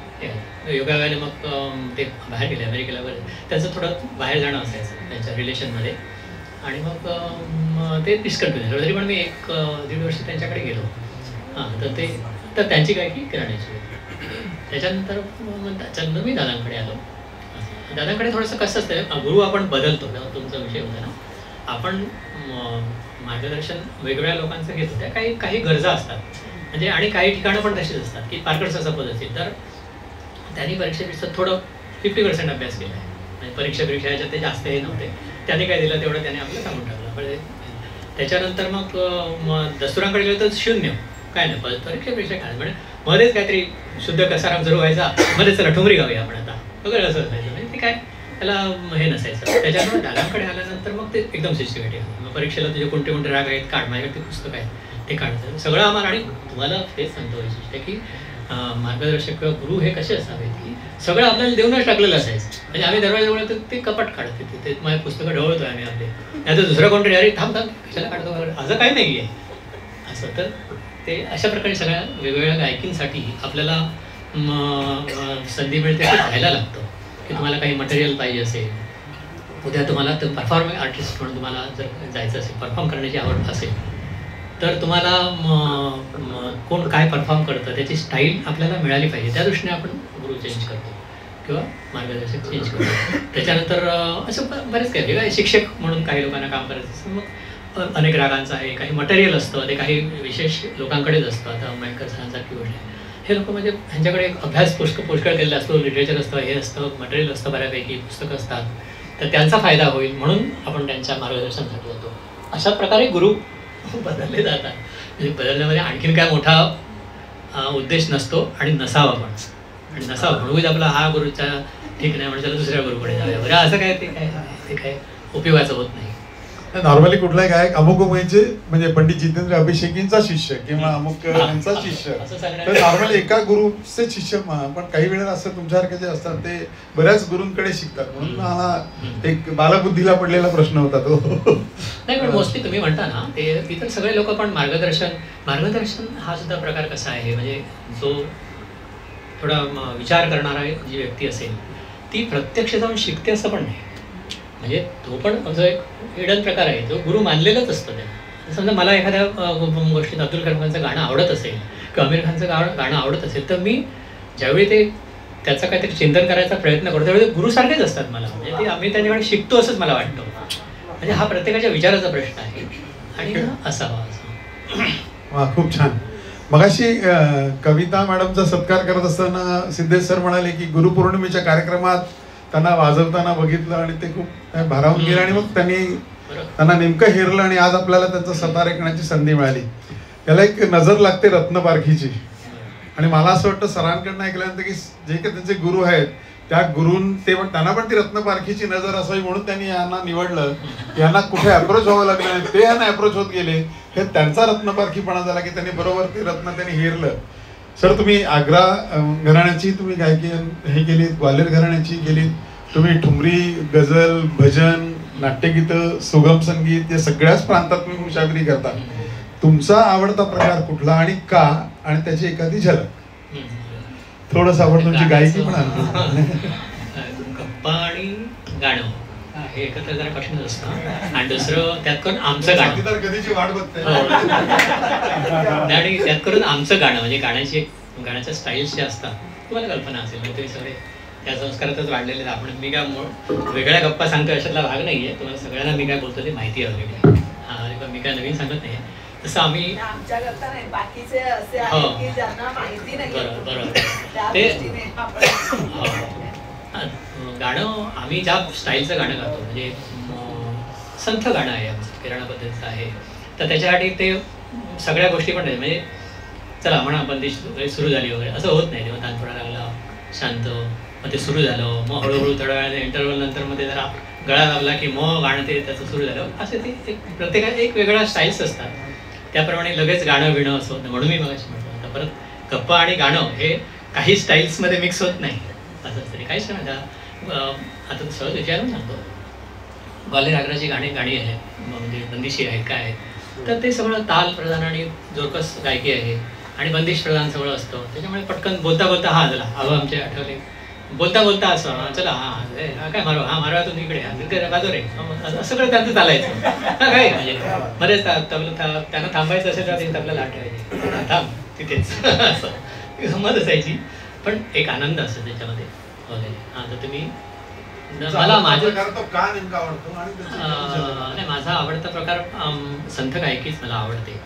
B: योगायोगाने मग ते बाहेर गेले अमेरिकेला वगैरे. त्याचं थोडं बाहेर जाणं असायचं त्यांच्या रिलेशनमध्ये. आणि मग ते डिस्कंटिन्यू झालं. तरी पण मी 1-1.5 वर्ष त्यांच्याकडे गेलो. तर त्यांची गायकी किराण्याची होती. त्याच्यानंतर मी दादांकडे आलो. दादांकडे थोडंसं कसं असतं, गुरु आपण बदलतो. तुमचा विषय होता ना, आपण मार्गदर्शन वेगवेगळ्या लोकांचं घेतो. त्या काही गरजा असतात, म्हणजे आणि काही ठिकाणं पण तशीच असतात की पारकडचा सपोज असेल तर त्यांनी परीक्षेपेक्षा थोडं 50% अभ्यास केला आहे. म्हणजे परीक्षा ह्याच्यात ते जास्त हे नव्हते. त्याने काय दिलं तेवढं त्याने आपलं सांगून टाकलं. म्हणजे त्याच्यानंतर मग दस्तुरांकडे गेलं तर 0 काय नाही, परीक्षा काय म्हणजे मध्येच काहीतरी शुद्ध कसाराम सुरू व्हायचा, मध्ये चला ठुमरी गाऊया आपण आता वगैरे असं असायचं. म्हणजे ते काय त्याला हे नसायचं. त्याच्यामुळे दादांकडे आल्यानंतर मग ते एकदम सिस्टमॅटिक. मग परीक्षेला तुझे कोणते राग आहेत काढ, माझ्याकडे ते पुस्तक आहे ते काढतं सगळं आम्हाला. आणि तुम्हाला तेच सांगतो वैशिष्ट्य की मार्गदर्शक किंवा गुरु हे कसे असावेत की सगळं आपल्याला देऊनच टाकलेलं असायचं. म्हणजे आम्ही दरवाजाजवळ तर ते कपाट काढते, ते माझे पुस्तकं ढवळतो आम्ही आपले. नाही तर दुसरा कोणतरी अरे थांब कशाला काढतो वगैरे असं काही नाही आहे असं. तर ते अशा प्रकारे सगळ्या वेगवेगळ्या गायकींसाठी आपल्याला संधी मिळते ते पाहायला लागतं. की तुम्हाला काही मटेरियल पाहिजे असेल, उद्या तुम्हाला तर परफॉर्मिंग आर्टिस्ट म्हणून तुम्हाला जर जायचं असेल, परफॉर्म करण्याची आवड असेल तर तुम्हाला कोण काय परफॉर्म करतं त्याची स्टाईल आपल्याला मिळाली पाहिजे. त्या दृष्टीने आपण गुरु चेंज करतो किंवा मार्गदर्शक चेंज करतो. त्याच्यानंतर असं बरेच काही काय शिक्षक म्हणून काही लोकांना काम करायचं असतं. मग अनेक रागांचं आहे, काही मटेरियल असतं, ते काही विशेष लोकांकडेच असतं. आता मयंकर सरांसारखी गोष्ट आहे, हे लोक म्हणजे ह्यांच्याकडे अभ्यास पुष्कळ केलेला असतो, लिटरेचर असतं, हे असतं, मटेरियल असतं, बऱ्यापैकी पुस्तकं असतात. तर त्यांचा फायदा होईल म्हणून आपण त्यांच्या मार्गदर्शनासाठी जातो. अशा प्रकारे गुरु बदलले जातात. म्हणजे बदलण्यामध्ये आणखीन काय मोठा उद्देश नसतो आणि नसावा पण. आणि नसावा म्हणून आपला हा गुरुचा ठीक नाही म्हणजे त्याला दुसऱ्या गुरुकडे जाऊया बरं असं काय ते काय उपयोगाचं होत नाही.
A: नॉर्मली कुठलाही गायक अमुक म्हणजे पंडित जितेंद्र अभिषेकींचा शिष्य किंवा अमुक यांचा शिष्य, तर नॉर्मली एका गुरुचे शिष्य. पण काही वेळेला असं तुमच्यासारखे जे असतात ते बऱ्याच गुरूंकडे शिकतात. म्हणून हा एक बालबुद्धीला पडलेला प्रश्न होता तो.
B: नाही पण मोस्टली तुम्ही म्हणता ना ते इतर सगळे लोक पण मार्गदर्शन हा सुद्धा प्रकार कसा आहे, म्हणजे जो थोडा विचार करणारा जी व्यक्ती असेल ती प्रत्यक्ष जाऊन शिकते असं पण नाही. म्हणजे तो पण जो एक हिडन प्रकार आहे, जो गुरु मानलेलाच असतो त्याला. समजा मला एखाद्या गोष्टीत अब्दुल कलामचं गाणं आवडत असेल किंवा आमिर खानचं गाणं आवडत असेल तर मी ज्यावेळी ते त्याचं काहीतरी चिंतन करायचा प्रयत्न करतो त्यावेळी ते गुरुसारखेच असतात मला. म्हणजे ते आम्ही त्यांच्याकडे शिकतो असंच मला वाटतं. म्हणजे हा प्रत्येकाच्या विचाराचा प्रश्न आहे आणि असावा असं.
A: खूप छान. मगाशी कविता मॅडमचा सत्कार करत असताना सिद्धेश सर म्हणाले की गुरुपौर्णिमेच्या कार्यक्रमात त्यांना वाजवताना बघितलं आणि ते खूप भारावून गेले आणि मग त्यांना नेमकं हेरलं आणि आज आपल्याला त्यांचा सतार ऐकण्याची संधी मिळाली. त्याला एक नजर लागते रत्नपारखीची. आणि मला असं वाटतं सरांकडनं ऐकल्यानंतर की जे काही त्यांचे गुरु आहेत त्या त्यांना पण ती रत्नपारखीची नजर असावी म्हणून त्यांनी यांना निवडलं. यांना कुठे अप्रोच व्हावं लागलं नाही, ते यांना अप्रोच होत गेले. हे त्यांचा रत्नपारखीपणा झाला की त्यांनी बरोबर ते रत्न त्यांनी हेरलं. सर तुम्ही आग्रा घराण्याची तुम्ही गायकी हे केली, ग्वाल्हेर घराण्याची केली, तुम्ही ठुमरी, गझल, भजन, नाट्यगीतं, सुगम संगीत या सगळ्याच प्रांतात तुम्ही मुशाफिरी करता. तुमचा आवडता प्रकार कुठला आणि का, आणि त्याची एखादी झलक थोडंसं आपण तुमची गायकी पण
B: गप्पा आणि गाणं हे एकत्र जरा कठीणच असतं. आणि दुसरं त्यात करून आमचं गाणं
A: कधीची वाट बघते.
B: आणि त्यात करून आमचं गाणं म्हणजे गाण्याच्या स्टाईल्स ज्या असतात तुम्हाला कल्पना असेल म्हणजे तुम्ही सगळे त्या संस्कारातच वाढलेले आहेत. आपण मी काय वेगळ्या गप्पा सांगतो अशातला भाग नाही आहे. तुम्हाला सगळ्यांना मी काय बोलतो ते माहिती आहे ऑलरेडी. हां, मी काय नवीन सांगत नाही. तसं आम्ही
C: आमच्याकरता नाही, बाकीचे असे
B: हो.
C: आहेत की ज्यांना माहिती नाही.
B: बरोबर
C: त्या
B: ते
C: दृष्टीने आपण
B: गाणं आम्ही ज्या स्टाईलचं गाणं गातो म्हणजे संथ गाणं आहे आमचं, किराणा पद्धतीचं आहे. तर त्याच्यासाठी ते सगळ्या गोष्टी पण नाही म्हणजे चला म्हणा बंदिश सुरू झाली वगैरे असं होत नाही. तेव्हा तानपुरा लागला शांत, मग ते सुरू झालं, मग हळूहळू थोड्या वेळाने इंटरव्हल नंतर मध्ये जरा गळा लागला की मग गाणं ते त्याचं सुरू झालं. असे ते प्रत्येकाचे एक वेगळ्या स्टाईल्स असतात. त्याप्रमाणे लगेच गाणं बिणं असं होत नाही. म्हणून मी मगाशी म्हटलं आता परत गप्पा आणि गाणं हे काही स्टाईल्समध्ये मिक्स होत नाही असं तरी काहीच नाही. आता तर सहज विचारून सांगतो, ग्वाल्हेर आग्राची गाणी आहेत म्हणजे बंदिशी आहेत काय आहेत, तर ते सगळं ताल प्रधान आणि जोरकस गायकी आहे आणि बंदिश प्रधान सगळं असतं. त्याच्यामुळे पटकन बोलता बोलता हा झाला अहो आमचे आठवले बोलता बोलता असं हां चला हां काय मारो हां मारवा तुम्ही इकडे बाजू रे असं सगळं त्यांचं चालायचं. काय म्हणजे बरेच त्यांना थांबायचं असेल तर त्यांनी आपल्याला आठवायचे थांब तिथेच असं गंमत असायची. पण एक आनंद असतो त्याच्यामध्ये वगैरे. हां तर तुम्ही मला माझं
A: का नेमका आवडतो
B: नाही माझा आवडता प्रकार संथ गायकीच मला आवडते.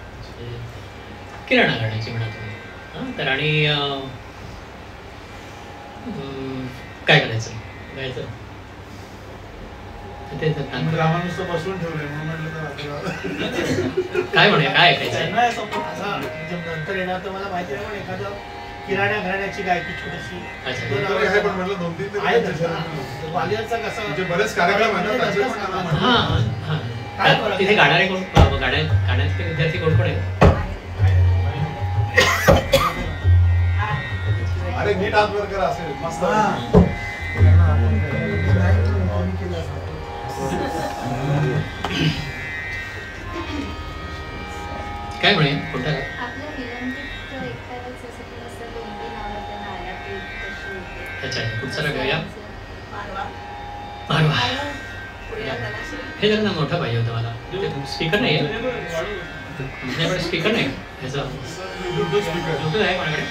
B: किराणा गाण्याची म्हणा तुम्ही. तर आणि काय करायचं गायचं ते
A: बसून ठेवले
B: काय म्हणूया काय ऐकायचं
D: नंतर येणार तर मला माहिती नाही पण एखादं किराणा घराण्याची गायकी छोटीशी ग्वालियरचा कसं
A: बरेच कार्यक्रम
B: तिथे गाणारे कोण गाण्याचे विद्यार्थी कोण कोण आहे?
A: अरे नीट हात वर करा असेल मस्त
B: काय म्हणे कोणता अच्छा कुठचा राग घेऊया मारवा हे जरा ना मोठं पाहिजे होतं मला. स्पीकर नाही आहे स्पीकर नाही ह्याचा ब्लूटूथ आहे माझ्याकडे.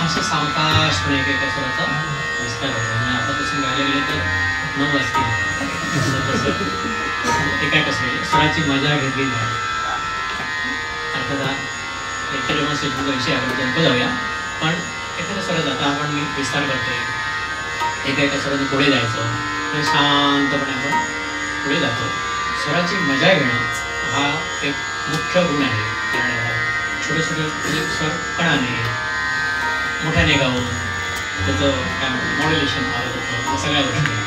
B: असं सावकाशपणे एका स्वराचा विस्तार होतो. म्हणजे आतापासून गायला गेले तर 9 वाजतील. एका स्वराची मजा घेतली नाही. अर्थात लेक्चर डेमॉन्स्ट्रेशनचा विषय आपण जंप जाऊया, पण एखाद्या स्वरात आता आपण मी विस्तार करतोय, एका स्वराने पुढे जायचं, तर शांतपणे आपण पुढे जातो. स्वराची मजा घेणं हा एक मुख्य गुण आहे. छोटे छोटे स्वर कणाने मोठ्याने गाऊन त्याचं काय म्हणतो मॉड्युलेशन आलं होतं, या सगळ्या गोष्टी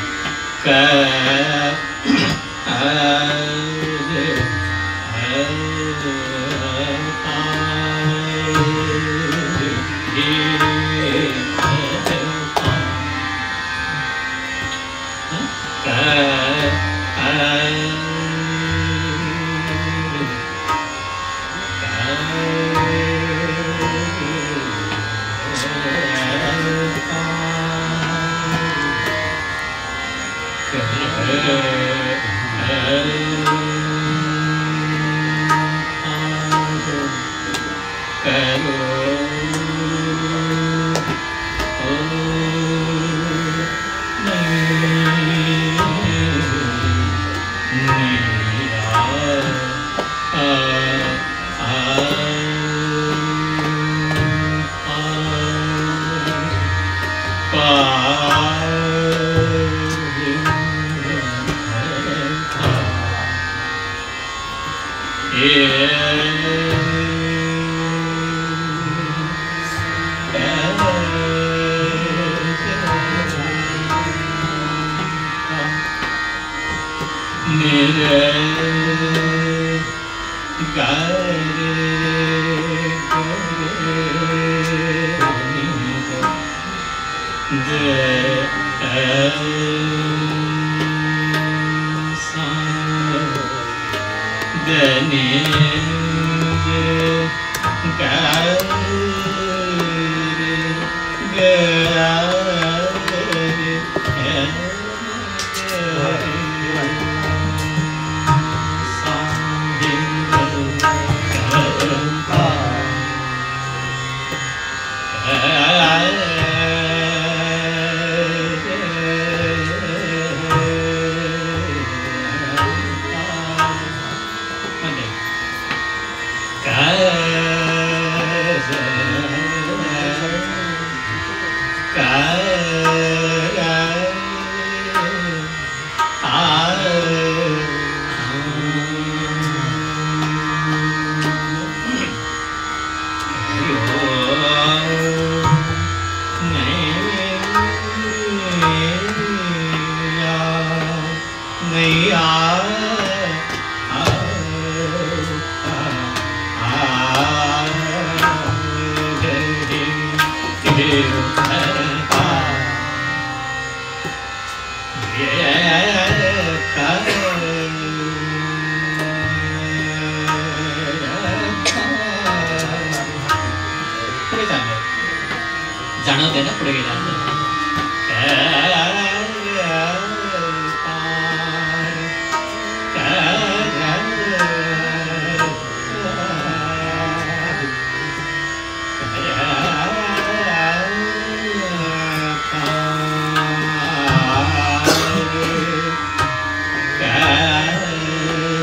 B: जाणवते ना पुढे गेल्यानंतर.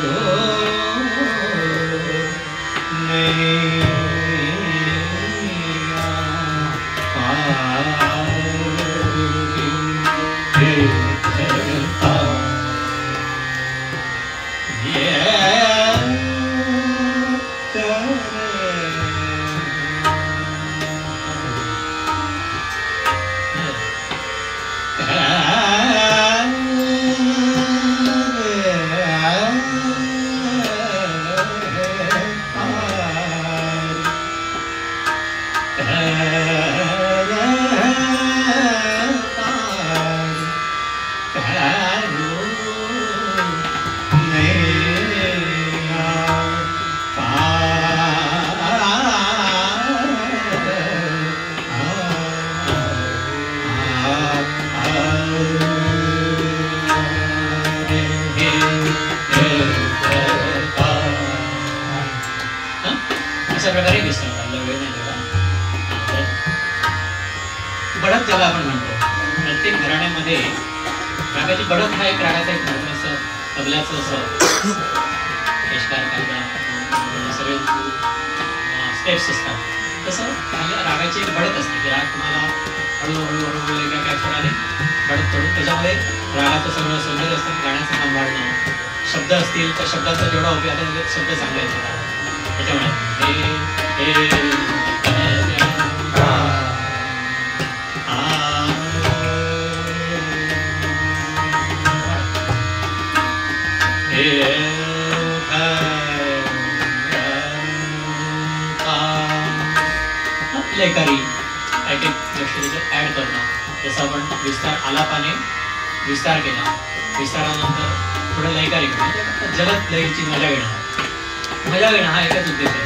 B: Oh अशा प्रकारे दिसतं मला वेळ नाही तेवढा. बढत ज्याला आपण म्हणतो, प्रत्येक घराण्यामध्ये रागाची बढत हा एक रागाचा एक महत्वाचं तबल्याचं असं पेशकार कायदा सगळे स्टेप्स असतात. तसं रागाची एक बढत असते की राग तुम्हाला हळूहळू हळूहळू एका काय स्वराने बढत पडून त्याच्यामध्ये रागाचं सगळं सौंदर्य असतं. गाण्याचं सांभाळणं, शब्द असतील तर शब्दाचा जेवढा उपयोग आहे शब्द चांगले येतात. त्याच्यामुळे लयकारी काय काही गोष्टी त्याच्यात ॲड करणं. जसं आपण विस्तार आलापाने विस्तार केला, विस्तारानंतर थोडं लयकारी करणं, जलद लयीची मजा घेणं. मजा घेणं हा एकच उद्देश आहे.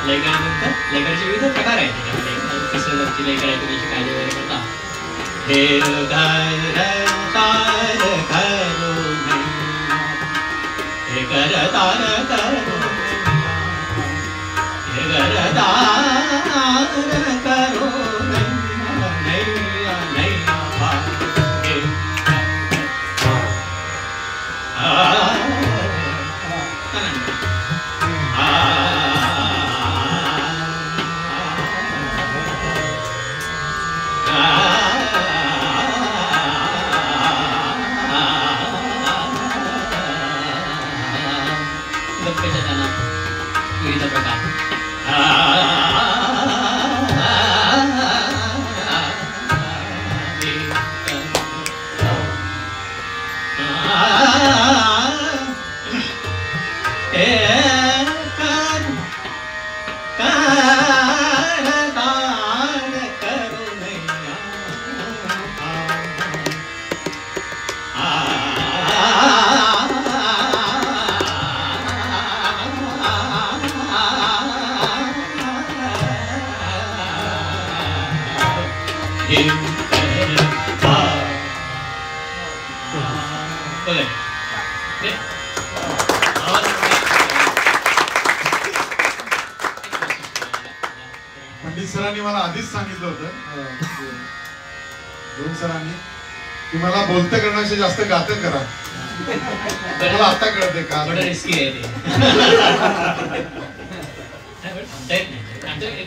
B: लयकारीनंतर लयकारीचे विविध प्रकार आहेत. त्याच्यामध्ये तिसऱ्या दर्जाची लयकार आहे, त्याची काळजी वगैरे करता. हे विविध प्रकार.
A: पंडित सरांनी मला आधीच सांगितलं होतं, दोन सरांनी, की मला बोलतं करण्यापेक्षा जास्त गातं करा. मला आता कळते का
B: रिस्की आहे ते.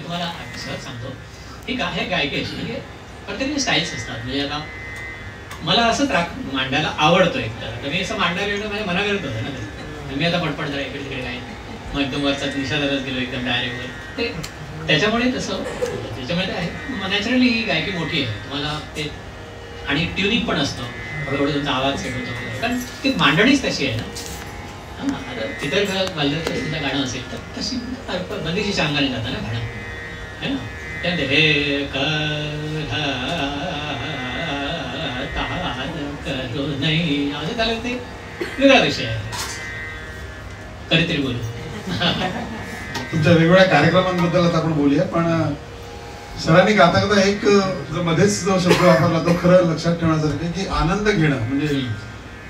B: तुम्हाला सहज सांगतो, ठीक आहे, गायकी अशी म्हणजे प्रत्येकाची स्टाईल्स असतात. म्हणजे आता मला असंच मांडायला आवडतो. एक तर मी असं मांडायला येणं माझ्या मनाविरुद्ध होतं ना. मी आता पटपट जरा इकडे तिकडे काय मग एकदम वरचा निषादालाच गेलो एकदम डायरेक्ट वर. ते त्याच्यामुळे तसं त्याच्यामुळे ते आहे नॅचरली ही गायकी मोठी आहे तुम्हाला ते. आणि ट्युनिंग पण असतं एवढं तुमचा आवाज सेट होतो कारण ती मांडणीच तशी आहे ना. हां आता इतर वाल्यचं सुद्धा गाणं असेल तर तशी बंदीची चांगली जातं ना गाणं है ना. त्यामध्ये हे करू नाही असं झालं ते वेगळा विषय आहे. कधीतरी बोलू.
A: तुमच्या वेगवेगळ्या कार्यक्रमांबद्दल आता आपण बोलूया पण सरांनी गाता गाता एक जो मध्येच जो शब्द वापरला तो खरं लक्षात ठेवण्यासारखं आहे की आनंद घेणं म्हणजे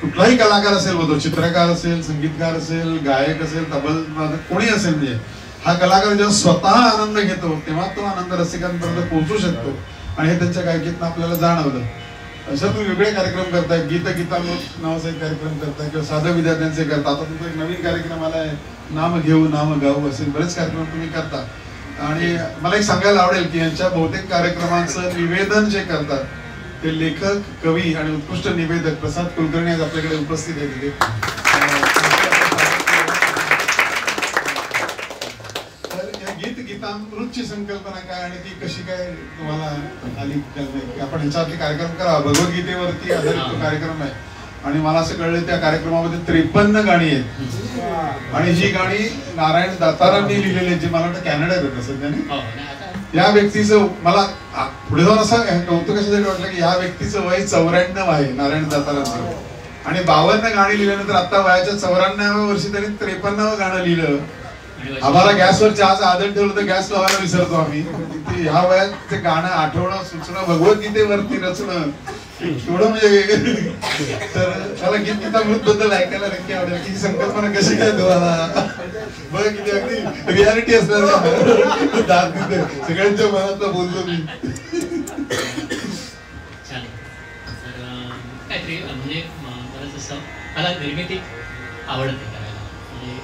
A: कुठलाही कलाकार असेल व तो चित्रकार असेल संगीतकार असेल गायक असेल तबल कोणी असेल म्हणजे हा कलाकार जेव्हा स्वतः आनंद घेतो तेव्हा तो आनंद रसिकांपर्यंत पोहोचू शकतो आणि हे त्यांच्या गायकीतनं आपल्याला जाणवलं. सर तुम्ही वेगळे कार्यक्रम करताय गीतामृत नावाचा एक कार्यक्रम करताय किंवा साधं विद्यार्थ्यांचे करता. आता तुमचा एक नवीन कार्यक्रम आला आहे नाम घेऊ नाम गाऊ असे बरेच कार्यक्रम तुम्ही करता आणि मला एक सांगायला आवडेल की यांच्या बहुतेक कार्यक्रमांचं निवेदन जे करतात ते लेखक कवी आणि उत्कृष्ट निवेदक प्रसाद कुलकर्णी आज आपल्याकडे उपस्थित आहेत तिथे. तर या गीतामृतची संकल्पना काय आणि ती कशी काय तुम्हाला आली की आपण ह्याच्यावरती कार्यक्रम करावा. भगवद्गीतेवरती आधारित तो कार्यक्रम आहे आणि मला असं कळलं त्या कार्यक्रमामध्ये 53 गाणी आहेत आणि ही गाणी नारायण दातारांनी लिहिलेली जी मला वाटतं कॅनडात होतं सध्याने. या व्यक्तीचं मला पुढे जाऊन असं कौतुक कशासाठी वाटलं की या व्यक्तीचं वय 94 आहे नारायण दातारांचं आणि 52 गाणी लिहिल्यानंतर आता वयाच्या 94व्या वर्षी त्यांनी 53वं गाणं लिहिलं. आम्हाला गॅसवर चहाचं आदर ठेवलं तर गॅस लावायला विसरतो आम्ही. ह्या वयात ते गाणं आठवणं सुचणं भगवद्गीतेवरती रचणं एवढं म्हणजे तर मला गीतामृत बद्दल ऐकायला नक्की आवडेल की ही संकल्पना कशी काय तुम्हाला बघ किती अगदी रियालिटी असणार सगळ्यांच्या मनातलं बोलतो मी.
B: काहीतरी म्हणजे बरंच असं मला निर्मिती आवडते करायला. म्हणजे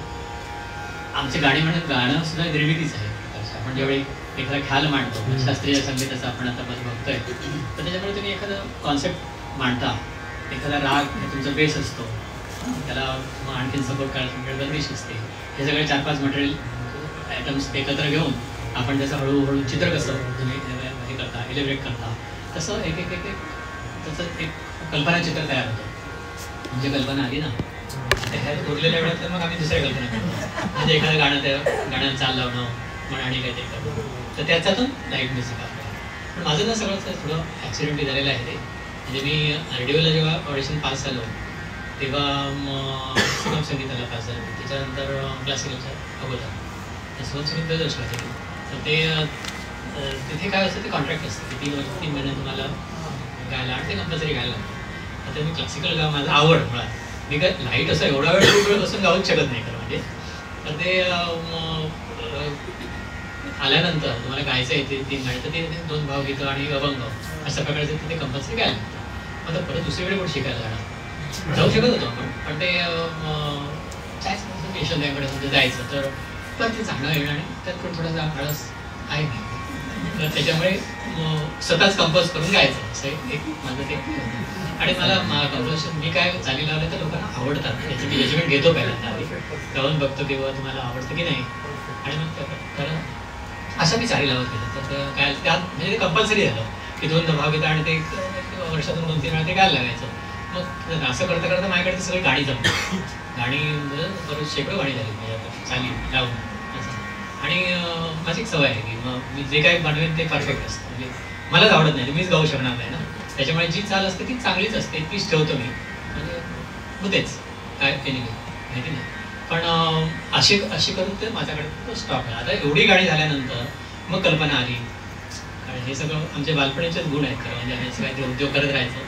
B: आमचे गाणी म्हणत गाणं सुद्धा निर्मितीच आहे. आपण ज्यावेळी एखादा ख्याल मांडतो शास्त्रीय संगीताचा आपण आता बघतोय तर त्याच्यामुळे तुम्ही एखादं कॉन्सेप्ट मांडता एखादा राग तुमचा बेस असतो त्याला आणखीन सपोर्ट करायला बंदिश असते. हे सगळे 4-5 मटेरियल आयटम्स एकत्र घेऊन आपण त्याचं हळूहळू चित्र कसं तुम्ही हे करता इलेब्रेट करता तसं एक एक एक त्याचं एक कल्पनाचित्र तयार होतं. म्हणजे कल्पना आली ना ते ह्या उरलेल्या वेळात तर मग आम्ही दुसऱ्या कल्पना करतो. म्हणजे एखादं गाणं त्या गाण्याला चाल लावणं म्हणून आणि काहीतरी करतो तर त्याच्यातून लाईट म्युझिक आपलं. पण माझं ना सगळं थोडं ॲक्सिडेंटली झालेलं आहे ते. म्हणजे मी रेडिओला जेव्हा ऑडिशन पास झालो तेव्हा सुगम संगीताला पास झालो. त्याच्यानंतर क्लासिकलच्या अगोदर सुगम संगीत 2 वर्ष वाचले. तर ते तिथे काय असतं ते कॉन्ट्रॅक्ट असतं की 3 महिने तुम्हाला गायला आणि ते कंपल्सरी गायला लागतं. आता मी क्लासिकल गाव माझं आवड मुळात मी काय लाईट असं एवढा वेळ बसून गाऊच शकत नाही खरं म्हणजे. तर ते आल्यानंतर तुम्हाला गायचं येते 3 महिने तर ते 2 भावगीतं आणि अभंग अशा प्रकारचे तिथे कंपल्सरी गायला लागतं. आता परत दुसरीकडे पण शिकायला जाणार जाऊ शकत होतो आपण पण ते पेशंटकडे म्हणजे जायचं तर ते चांगलं येणं आणि त्यात पण थोडासा आळस आहे तर त्याच्यामुळे स्वतःच कंपोज करून गायचं असं एक माझं ते. आणि मला कंपोजिशन मी काय चाली लावले तर लोकांना आवडतात त्याची मी जजमेंट घेतो पहिल्यांदा आधी गाऊन बघतो की बाबा तुम्हाला आवडतं की नाही आणि मग तर असं मी चाली लावत गेलं. तर काय त्यात म्हणजे ते कंपल्सरी झालं की 2 भाव घेतं आणि ते वर्षातून 2-3 वेळा ते गायला लागायचं. मग असं करता करता माझ्याकडे सगळी गाणी जमली गाणी बरोबर शेकडो गाणी झाली माझ्याकडे चाली लावून असं. आणि माझी एक सवय आहे की मग मी जे काही बनवेन ते परफेक्ट असतं म्हणजे मलाच आवडत नाही मीच गाऊ शकणार नाही ना. त्याच्यामुळे जी चाल असते ती चांगलीच असते तीच ठेवतो मी म्हणजे होतेच काय केली माहिती नाही. पण अशी करून ते माझ्याकडे स्टॉक आहे. आता एवढी गाणी झाल्यानंतर मग कल्पना आली आणि हे सगळं आमच्या बालपणीचेच गुण आहेत खरं म्हणजे आम्ही काहीतरी उद्योग करत राहायचो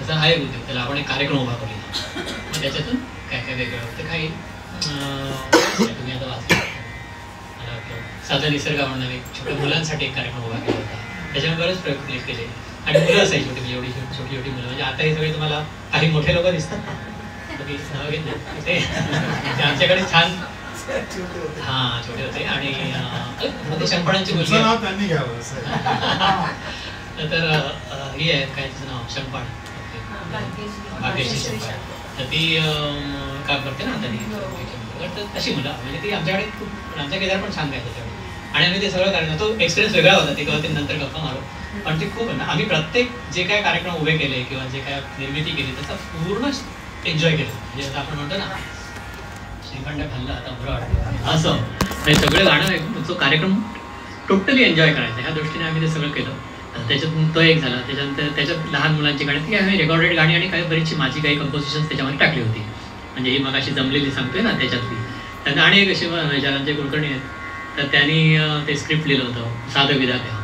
B: तसा हा एक उद्योग त्याला आपण एक कार्यक्रम उभा करूया मग त्याच्यातून काय काय वेगळं होतं काही तुम्ही आता वाचलं मला वाटतं साधा निसर्ग म्हणून एक छोट्या मुलांसाठी एक कार्यक्रम उभा केला होता. त्याच्यामुळे बरेच प्रयोग क्लिक केले आणि मुलं असायची छोटी एवढी छोटी छोटी मुलं म्हणजे आता हे सगळे तुम्हाला काही मोठे लोक दिसतात तुम्ही नाव घेत नाही ते आमच्याकडे छान हां छोटे होते आणि ते शंपणांची मुलगी
A: त्यांनी घ्यावं
B: तर ही आहे काय तिचं नाव शंपाण भाग्यश्री शंपाण तर ती काम करते ना आता तर तशी मुलं म्हणजे ती आमच्याकडे खूप आमच्या केदार पण छान गायचं त्यावेळी आणि आम्ही ते सगळं करायचं. तो एक्सपिरियन्स वेगळा होता ते कळते नंतर गप्पा मारू. पण ते खूप आहे ना आम्ही प्रत्येक जे काय कार्यक्रम उभे केले किंवा जे काय निर्मिती केली त्याचा पूर्ण एन्जॉय केलं. म्हणजे आता आपण म्हणतो ना श्रीखंड खाल्ला आता बरं वाटतं असं हे सगळं गाणं तो कार्यक्रम टोटली एन्जॉय करायचा ह्या दृष्टीने आम्ही ते सगळं केलं. त्याच्यातून तो एक झाला. त्याच्यानंतर त्याच्यात लहान मुलांची गाणी ती आम्ही रेकॉर्डेड गाणी आणि काही बरीचशी माझी काही कंपोजिशन्स त्याच्यामध्ये टाकली होती. म्हणजे ही मगाशी जमलेली सांगतोय ना त्याच्यातली. त्यांना आणि एक अशी जनांचे कुलकर्णी आहेत तर त्यांनी ते स्क्रिप्ट लिहिलं होतं साधं विधा त्या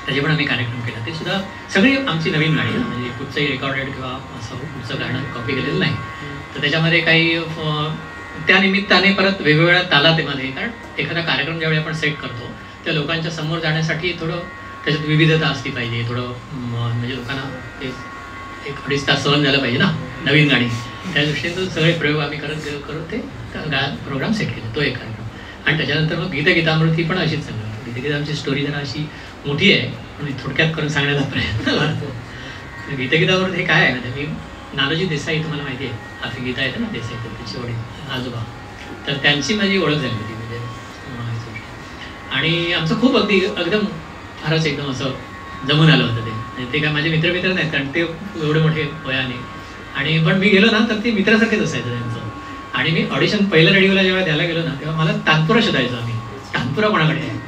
B: त्याचे पण आम्ही कार्यक्रम केला. ते सुद्धा सगळी आमची नवीन गाणी म्हणजे कुठचंही रेकॉर्डेड किंवा असं कुठचं गाणं कॉपी केलेलं नाही. तर त्याच्यामध्ये काही त्या निमित्ताने परत वेगवेगळ्या तालातेमध्ये कारण एखादा कार्यक्रम ज्यावेळी आपण सेट करतो त्या लोकांच्या समोर जाण्यासाठी थोडं त्याच्यात विविधता असली पाहिजे. थोडं म्हणजे लोकांना ते 1-2.5 तास सहन झालं पाहिजे ना नवीन गाणी. त्या दृष्टीने सगळे प्रयोग आम्ही करत ते प्रोग्राम सेट केले तो एक कार्यक्रम. आणि त्याच्यानंतर मग गीतगीतामृत ही पण अशीच सगळं. गीतगीतांची स्टोरी जरा अशी मोठी आहे पण थोडक्यात करून सांगण्याचा प्रयत्न करतो. गीतगीतामृत हे काय आहे ना मी नानाजी देसाई तुम्हाला माहिती आहे आपली गीता येते ना देसाई तर त्याची वडील आजोबा तर त्यांची माझी ओळख झाली होती म्हणजे आणि आमचं खूप एकदम फारच एकदम असं जमून आलं होतं ते काय माझे मित्र नाहीत कारण ते एवढे मोठे वयाने आणि पण मी गेलो ना तर ते मित्रासारखेच असायचं त्यांचं. आणि मी ऑडिशन पहिलं रेडिओला जेव्हा द्यायला गेलो ना तेव्हा मला तानपुरा शोधायचो आम्ही. तानपुरा कोणाकडे आहे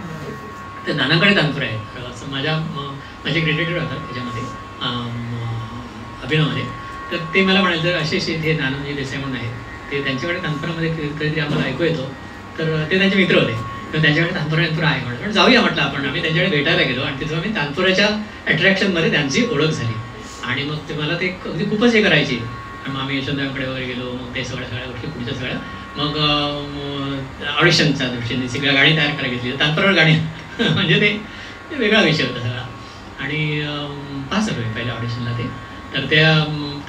B: तर नानाकडे तानपुरा आहे असं माझे क्रिएटर होतात त्याच्यामध्ये अभिनवमध्ये. तर ते मला म्हणाले जर असे ते नानाजी देसाई म्हणून आहेत ते त्यांच्याकडे तानपुरामध्ये कधीतरी आम्हाला ऐकू येतो तर ते त्यांचे मित्र होते तर त्यांच्याकडे तानपुरा आहे म्हणून जाऊया म्हटलं आपण. आम्ही त्यांच्याकडे भेटायला गेलो आणि तिथं आम्ही तानपुराच्या अट्रॅक्शनमध्ये त्यांची ओळख झाली. आणि मग ते मला ते अगदी खूपच हे करायची. मग आम्ही यशवंतरावांकडे वगैरे गेलो मग ते सगळ्या गोष्टी पुढच्या सगळ्या मग ऑडिशनच्या दृष्टीने सगळ्या गाणी तयार करायला घेतली तानपुरावर गाणी म्हणजे ते वेगळा विषय होता सगळा. आणि पास झालो पहिल्या ऑडिशनला ते तर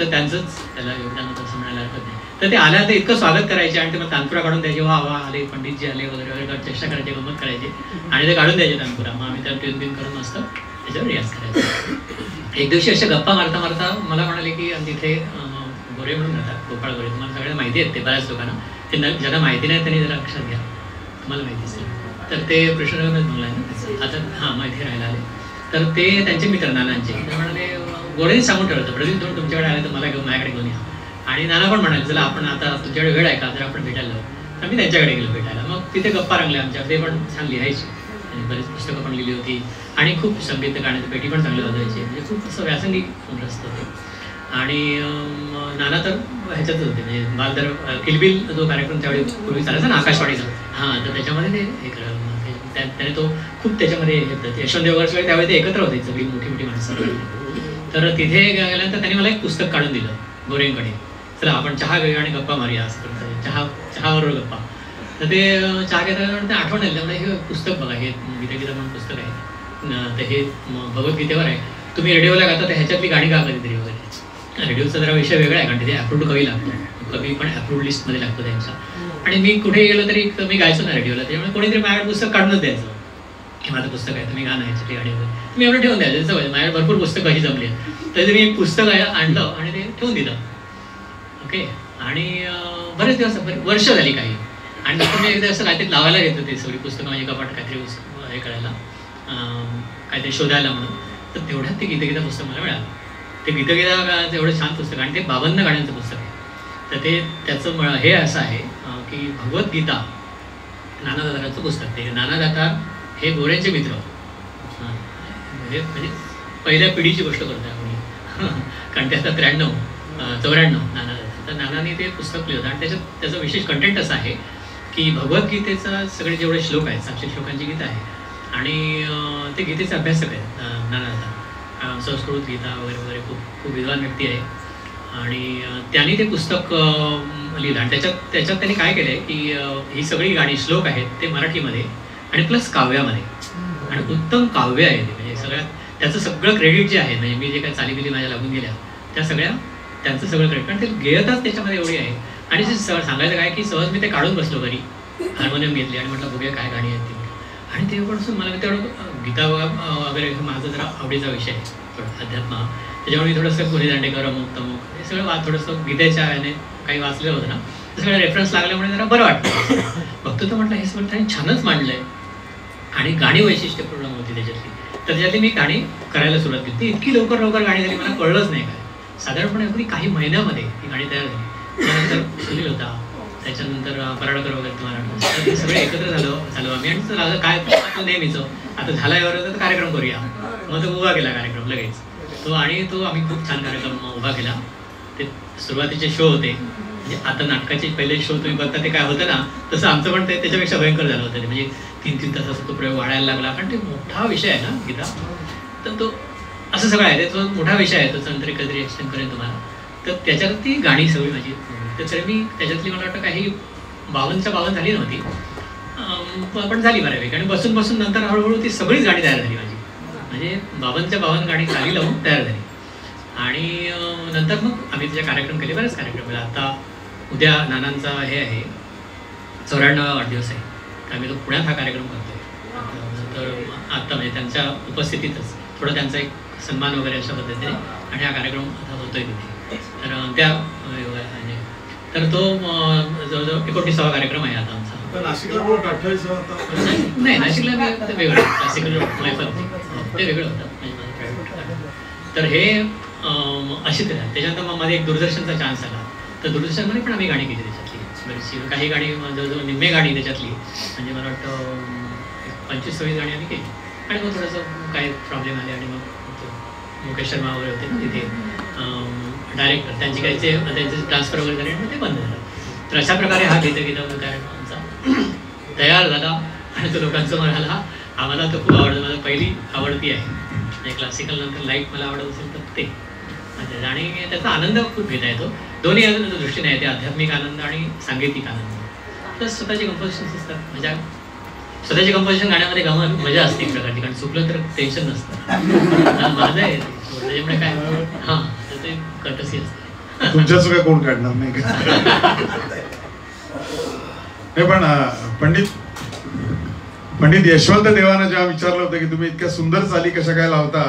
B: त्यांचंच त्याला योगदान होतं असं म्हणायला हरकत नाही. तर ते आल्या ते इतकं स्वागत करायचे आणि ते मग तानपुरा काढून द्यायचे वा आले पंडितजी आले वगैरे वगैरे चेष्टा करायचे गंमत करायचे आणि ते काढून द्यायचे तानपुरा. मग आम्ही त्याला ट्यून बिन करून मस्त त्याच्यावर रियाज करायचो. एक दिवशी अशा गप्पा मारता मारता मला म्हणाले की तिथे गोरे म्हणून राहतात गोपाळ गोरे तुम्हाला सगळ्या माहिती आहेत ते बऱ्याच लोकांना ते ज्यांना माहिती नाही त्यांनी जरा लक्षात घ्या तुम्हाला माहिती असेल. तर ते कृष्णनगरमध्ये बंगला आहे ना आता हां माहिती राहायला आले तर ते त्यांचे मित्र नानांचे ते म्हणाले गोरेने सांगून ठेवलं होतं प्रदीप तुम्ही तुमच्याकडे आले तर मला घेऊन माझ्याकडे घेऊन या. आणि नाना पण म्हणाले चला आपण आता तुमच्याकडे वेळ आहे का जर आपण भेटायला जाऊ तर मी त्यांच्याकडे गेलो भेटायला. मग तिथे गप्पा रंगल्या आमच्या ते पण छान लिहायचे आणि बरीच पुस्तकं पण लिहिली होती आणि खूप संगीत गाण्याची पेटी पण चांगली वाजवायची म्हणजे खूप असं व्यासंगिक रस्त होते. आणि नाना तर ह्याच्यातच होते म्हणजे बालदर किलबिल जो कार्यक्रम त्यावेळी पूर्वी चालायचा ना आकाशवाणीचा हां तर त्याच्यामध्ये ते हे त्याने तो खूप त्याच्यामध्ये हे यशवंत देवगडचे त्यावेळी ते एकत्र होते सगळी मोठी मोठी माणसं. तर तिथे गेल्यानंतर त्यांनी मला एक पुस्तक काढून दिलं गोरेंकडे चला आपण चहा घेऊया आणि गप्पा मारूया असं करून चहाबरोबर गप्पा. तर ते चहा घेताना आठवण आली त्यामुळे हे पुस्तक बघा हे गीता म्हणून पुस्तक आहे तर हे भगवद्गीतेवर आहे तुम्ही रेडिओला गाता तर ह्याच्यातली गाणी गा कधीतरी वगैरे. रेडिओचा जरा विषय वेगळा आहे कारण तिथे अप्रूव्ड कवी लागतो कवी पण अप्रूव्ड लिस्टमध्ये लागतो त्यांचा. आणि मी कुठे गेलो तरी मी गायचो ना रेडिओला त्यामुळे कोणीतरी माझ्याकडे पुस्तक काढूनच द्यायचं की माझं पुस्तक आहे तुम्ही गाणं ह्याच्यातली गाडी वगैरे तुम्ही एवढं ठेवून द्यायचं सवय माझ्याकडे भरपूर पुस्तकं अशी जमली आहेत तर मी एक पुस्तक आणलं आणि ते ठेवून दिलं ओके. आणि बरेच दिवस वर्ष झाली काही आणि नंतर मी एकदा असं काहीतरी लावायला घेतलं ते सगळी पुस्तकं म्हणजे कपाट काहीतरी हे करायला काहीतरी शोधायला म्हणून तर तेवढ्यात ते गीतगीता पुस्तक मला मिळालं. ते गीतगीता एवढं छान पुस्तक आणि ते 52 गाण्यांचं पुस्तक आहे. तर ते त्याचं हे असं आहे की भगवद्गीता नाना दाताराचं पुस्तक ते नाना दातार हे गोऱ्यांचे मित्र म्हणजे पहिल्या पिढीची गोष्ट करतोय आपण कारण ते आता 93-94 नाना दातार तर नानाने ते पुस्तक लिहिलं आणि त्याचं विशेष कंटेंट असं आहे की भगवद्गीतेचा सगळे जेवढे श्लोक आहेत 700 श्लोकांची गीता आहे आणि ते गीतेचे अभ्यासक आहेत नाना दातार संस्कृत गीता वगैरे वगैरे खूप विद्वान व्यक्ती आहे. आणि त्यांनी ते पुस्तक लिहिलं आणि त्याच्यात त्यांनी काय केलं आहे की ही सगळी गाणी श्लोक आहेत ते मराठीमध्ये आणि प्लस काव्यामध्ये आणि उत्तम काव्य आहे ते म्हणजे सगळ्यात त्याचं सगळं क्रेडिट जे आहे म्हणजे मी जे काही चालीबिली माझ्या लागून गेल्या त्या सगळ्या त्यांचं सगळं क्रेडिट कारण ते गेयताच त्याच्यामध्ये एवढी आहे. आणि जे सांगायचं काय की सहज मी ते काढून बसलो घरी हार्मोनियम घेतली आणि म्हटलं बघूया काय गाणी आहेत ती आणि ते पण मला तेवढं गीता वगैरे माझा जरा आवडीचा विषय आहे थोडं अध्यात्म त्याच्यामुळे मी थोडंसं कोणी दांडेकर अमुक तमुक हे सगळं थोडंसं गीतेच्या याने काही वाचलेलं होतं ना सगळं रेफरन्स लागल्यामुळे जरा बरं वाटतं. बघतो तर म्हटलं हे सगळं त्यांनी छानच मांडलंय आणि गाणी वैशिष्ट्यपूर्ण होती त्याच्यातली. तर त्याच्यातली मी गाणी करायला सुरुवात केली. ती इतकी लवकर गाणी झाली मला कळलंच नाही काय. साधारणपणे अगदी काही महिन्यामध्ये ही गाणी तयार झाली. त्यानंतर सुनील होता, त्याच्यानंतर पराडकर वगैरे तुम्हाला आठवतं. ते सगळे एकत्र झालो आम्ही आणि झालं काय तो नेहमीचं आता झाला यावर तर कार्यक्रम करूया. मग तो उभा केला कार्यक्रम लगेच तो आणि तो आम्ही खूप छान कार्यक्रम उभा केला. ते सुरुवातीचे शो होते म्हणजे आता नाटकाचे पहिले शो तुम्ही बघता ते काय होतं ना तसं आमचं पण ते त्याच्यापेक्षा भयंकर झालं होतं. म्हणजे 3-3 तासाचा तो प्रयोग वाढायला लागला कारण ते मोठा विषय आहे ना गीता. तर तो असं सगळं आहे तो मोठा विषय आहे. तो नंतर कधी एक्सप्लेन करेन तुम्हाला. तर त्याच्यात ती गाणी सगळी माझी तर मी त्याच्यातली मला वाटतं काही 52 झाली नव्हती पण झाली बऱ्यापैकी आणि बसून बसून नंतर हळूहळू ती सगळीच गाणी तयार झाली माझी. म्हणजे 52 गाणी खाली लावून तयार झाली आणि नंतर मग आम्ही त्याचे कार्यक्रम केले. बरेच कार्यक्रम केले. आता उद्या नानांचा हे आहे 94वा वाढदिवस आहे तर आम्ही तो पुण्यात हा कार्यक्रम करतोय. तर आत्ता म्हणजे त्यांच्या उपस्थितीतच थोडं त्यांचा एक सन्मान वगैरे अशा पद्धतीने आणि हा कार्यक्रम आता होतोय तिथे. तर त्या तर तो जवळजवळ 29वा कार्यक्रम आहे आता आमचा. नाही नाशिकला ते वेगळं क्लासिकल मैफल ते वेगळं होतं म्हणजे माझं प्रायव्हेट. तर हे अशी तर त्याच्यानंतर मग माझा एक दूरदर्शनचा चान्स आला. तर दूरदर्शनमध्ये पण आम्ही गाणी केली त्याच्यातली काही गाणी जवळजवळ निम्मे गाणी त्याच्यातली म्हणजे मला वाटतं 25-26 गाणी आम्ही केली. आणि मग थोडंसं काही प्रॉब्लेम आले आणि मग मुकेश शर्मा वगैरे होते ना तिथे डायरेक्टर त्यांचे त्यांचे ट्रान्सफर वगैरे झाले आणि ते बंद झालं. तर अशा प्रकारे हा गीता कार्यक्रम आमचा तयार झाला आणि तो लोकांचं म्हणाला आम्हाला तो खूप आवडतं. माझं पहिली आवडती आहे म्हणजे क्लासिकल नंतर लाईट मला आवडत असेल तर ते आणि त्याचा आनंद खूप घेता येतो. दोन्ही दृष्टीने आहे ते आध्यात्मिक आनंद आणि सांगीतिक आनंद. तर स्वतःची कंपोजिशन्स असतात म्हणजे स्वतःची कंपोजिशन गाण्यामध्ये मजा असते एक प्रकारची कारण चुकलं तर टेन्शन नसतं. माझं आहे त्याच्यामुळे काय हां तर ते कटसी असते.
A: तुमच्या चुका कोण काढणार नाही का. हे पण पंडित यशवंत देवानं जेव्हा विचारलं होतं की तुम्ही इतक्या सुंदर चाली कशा काय लावता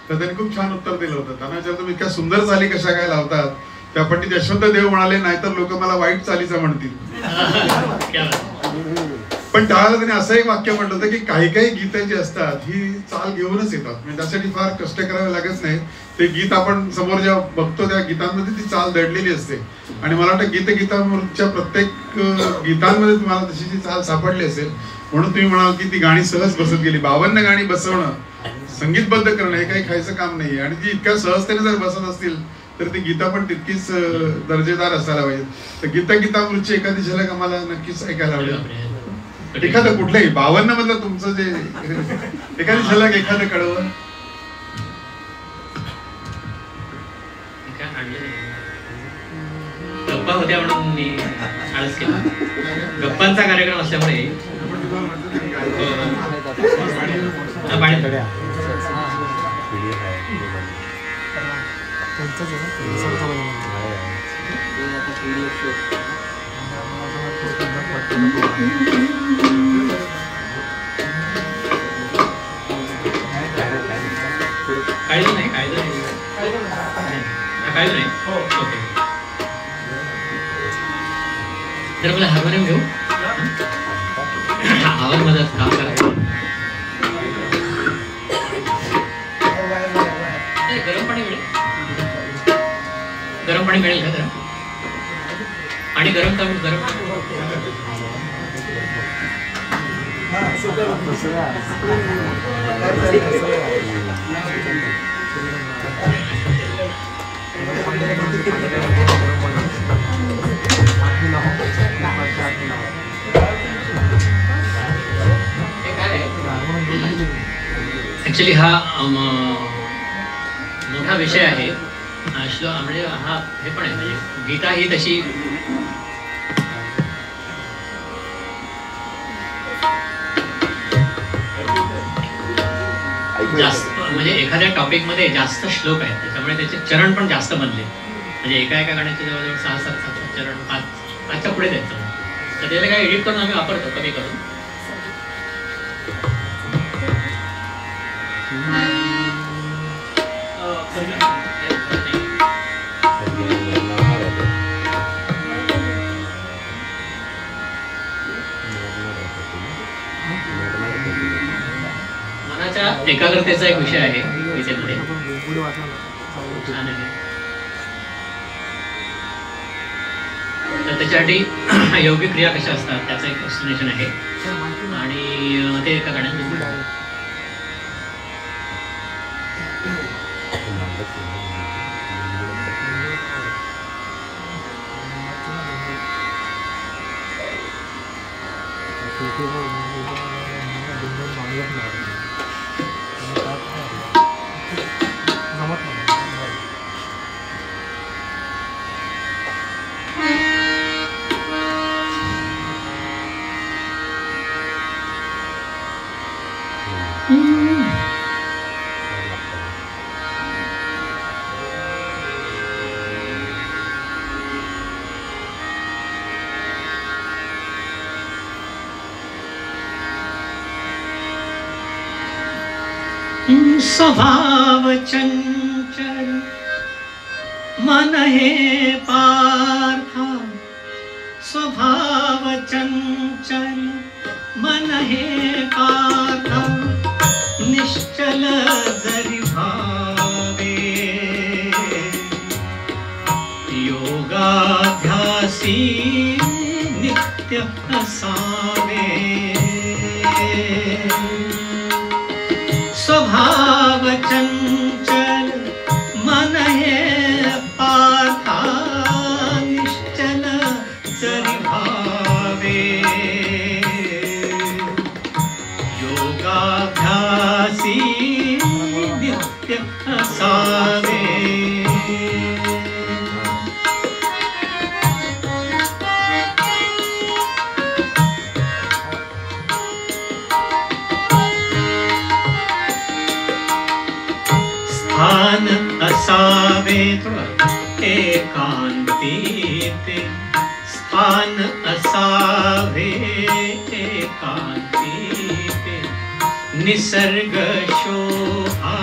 A: तर त्यांनी खूप छान उत्तर दिलं होतं. त्यांना विचारलं तुम्ही इतक्या सुंदर चाली कशा काय लावतात त्या पंडित यशवंत देव म्हणाले नाहीतर लोक मला वाईट चालीचा म्हणतील. पण त्यावेळेला त्यांनी असं एक वाक्य म्हटलं होतं की काही काही गीतं जी असतात ही चाल घेऊनच येतात म्हणजे त्यासाठी फार कष्ट करावे लागत नाही. ते गीत आपण समोर जेव्हा बघतो त्या गीतांमध्ये ती चाल दडलेली असते आणि मला वाटतं गीतांच्या प्रत्येक गीतांमध्ये तुम्हाला तशी जी चाल सापडली असेल म्हणून तुम्ही म्हणाल की ती गाणी सहज बसत गेली. 52 गाणी बसवणं संगीतबद्ध करणं हे काही खायचं काम नाही आणि ती इतक्या सहजतेने जर बसत असतील तर ती गीता पण तितकीच दर्जेदार असायला पाहिजे. तर गीतामृतची एखादी झलक आम्हाला नक्कीच ऐकायला आवडेल. एखादं कुठलंही 52 मधलं तुमचं जे एखादी झलक एखादं कळवं.
B: गप्पा होत्या म्हणून मी आळस केला. गप्पांचा कार्यक्रम असल्यामुळे काळजी नाही ओके. तर मला हार्मोनियम घेऊ आवाज माझा काम करा. गरम पाणी मिळेल का जरा आणि गरम ऍक्च्युली हा मोठा विषय आहे. म्हणजे हा हे पण आहे म्हणजे गीता ही तशी जास्त म्हणजे एखाद्या टॉपिक मध्ये जास्त श्लोक आहेत त्याच्यामुळे त्याचे चरण पण जास्त बनले म्हणजे एका गाण्याचे जवळजवळ 6-7 चरण 5च्या पुढे द्यायचं. तर त्याला काय एडिट करून आम्ही वापरतो कमी करून. मनाच्या एकाग्रतेचा एक विषय आहे गीतेमध्ये. छान आहे. तर त्याच्यासाठी योगिक क्रिया कशा असतात त्याचं एक एक्सप्लेनेशन आहे आणि ते एका गाण्यात स्वभाव चंचल मन हे पार्था, स्वभाव चंचल मन हे पार्था, निश्चल जरी भावे योगाभ्यासी नित्य असावे. स्वभाव चंचल मन हे पार्था, निश्चल जरी भावे योगाभ्यासी नित्य असावे. स्थान असावे एकांतीते, स्थान असावे एकांतीते, निसर्ग शोभा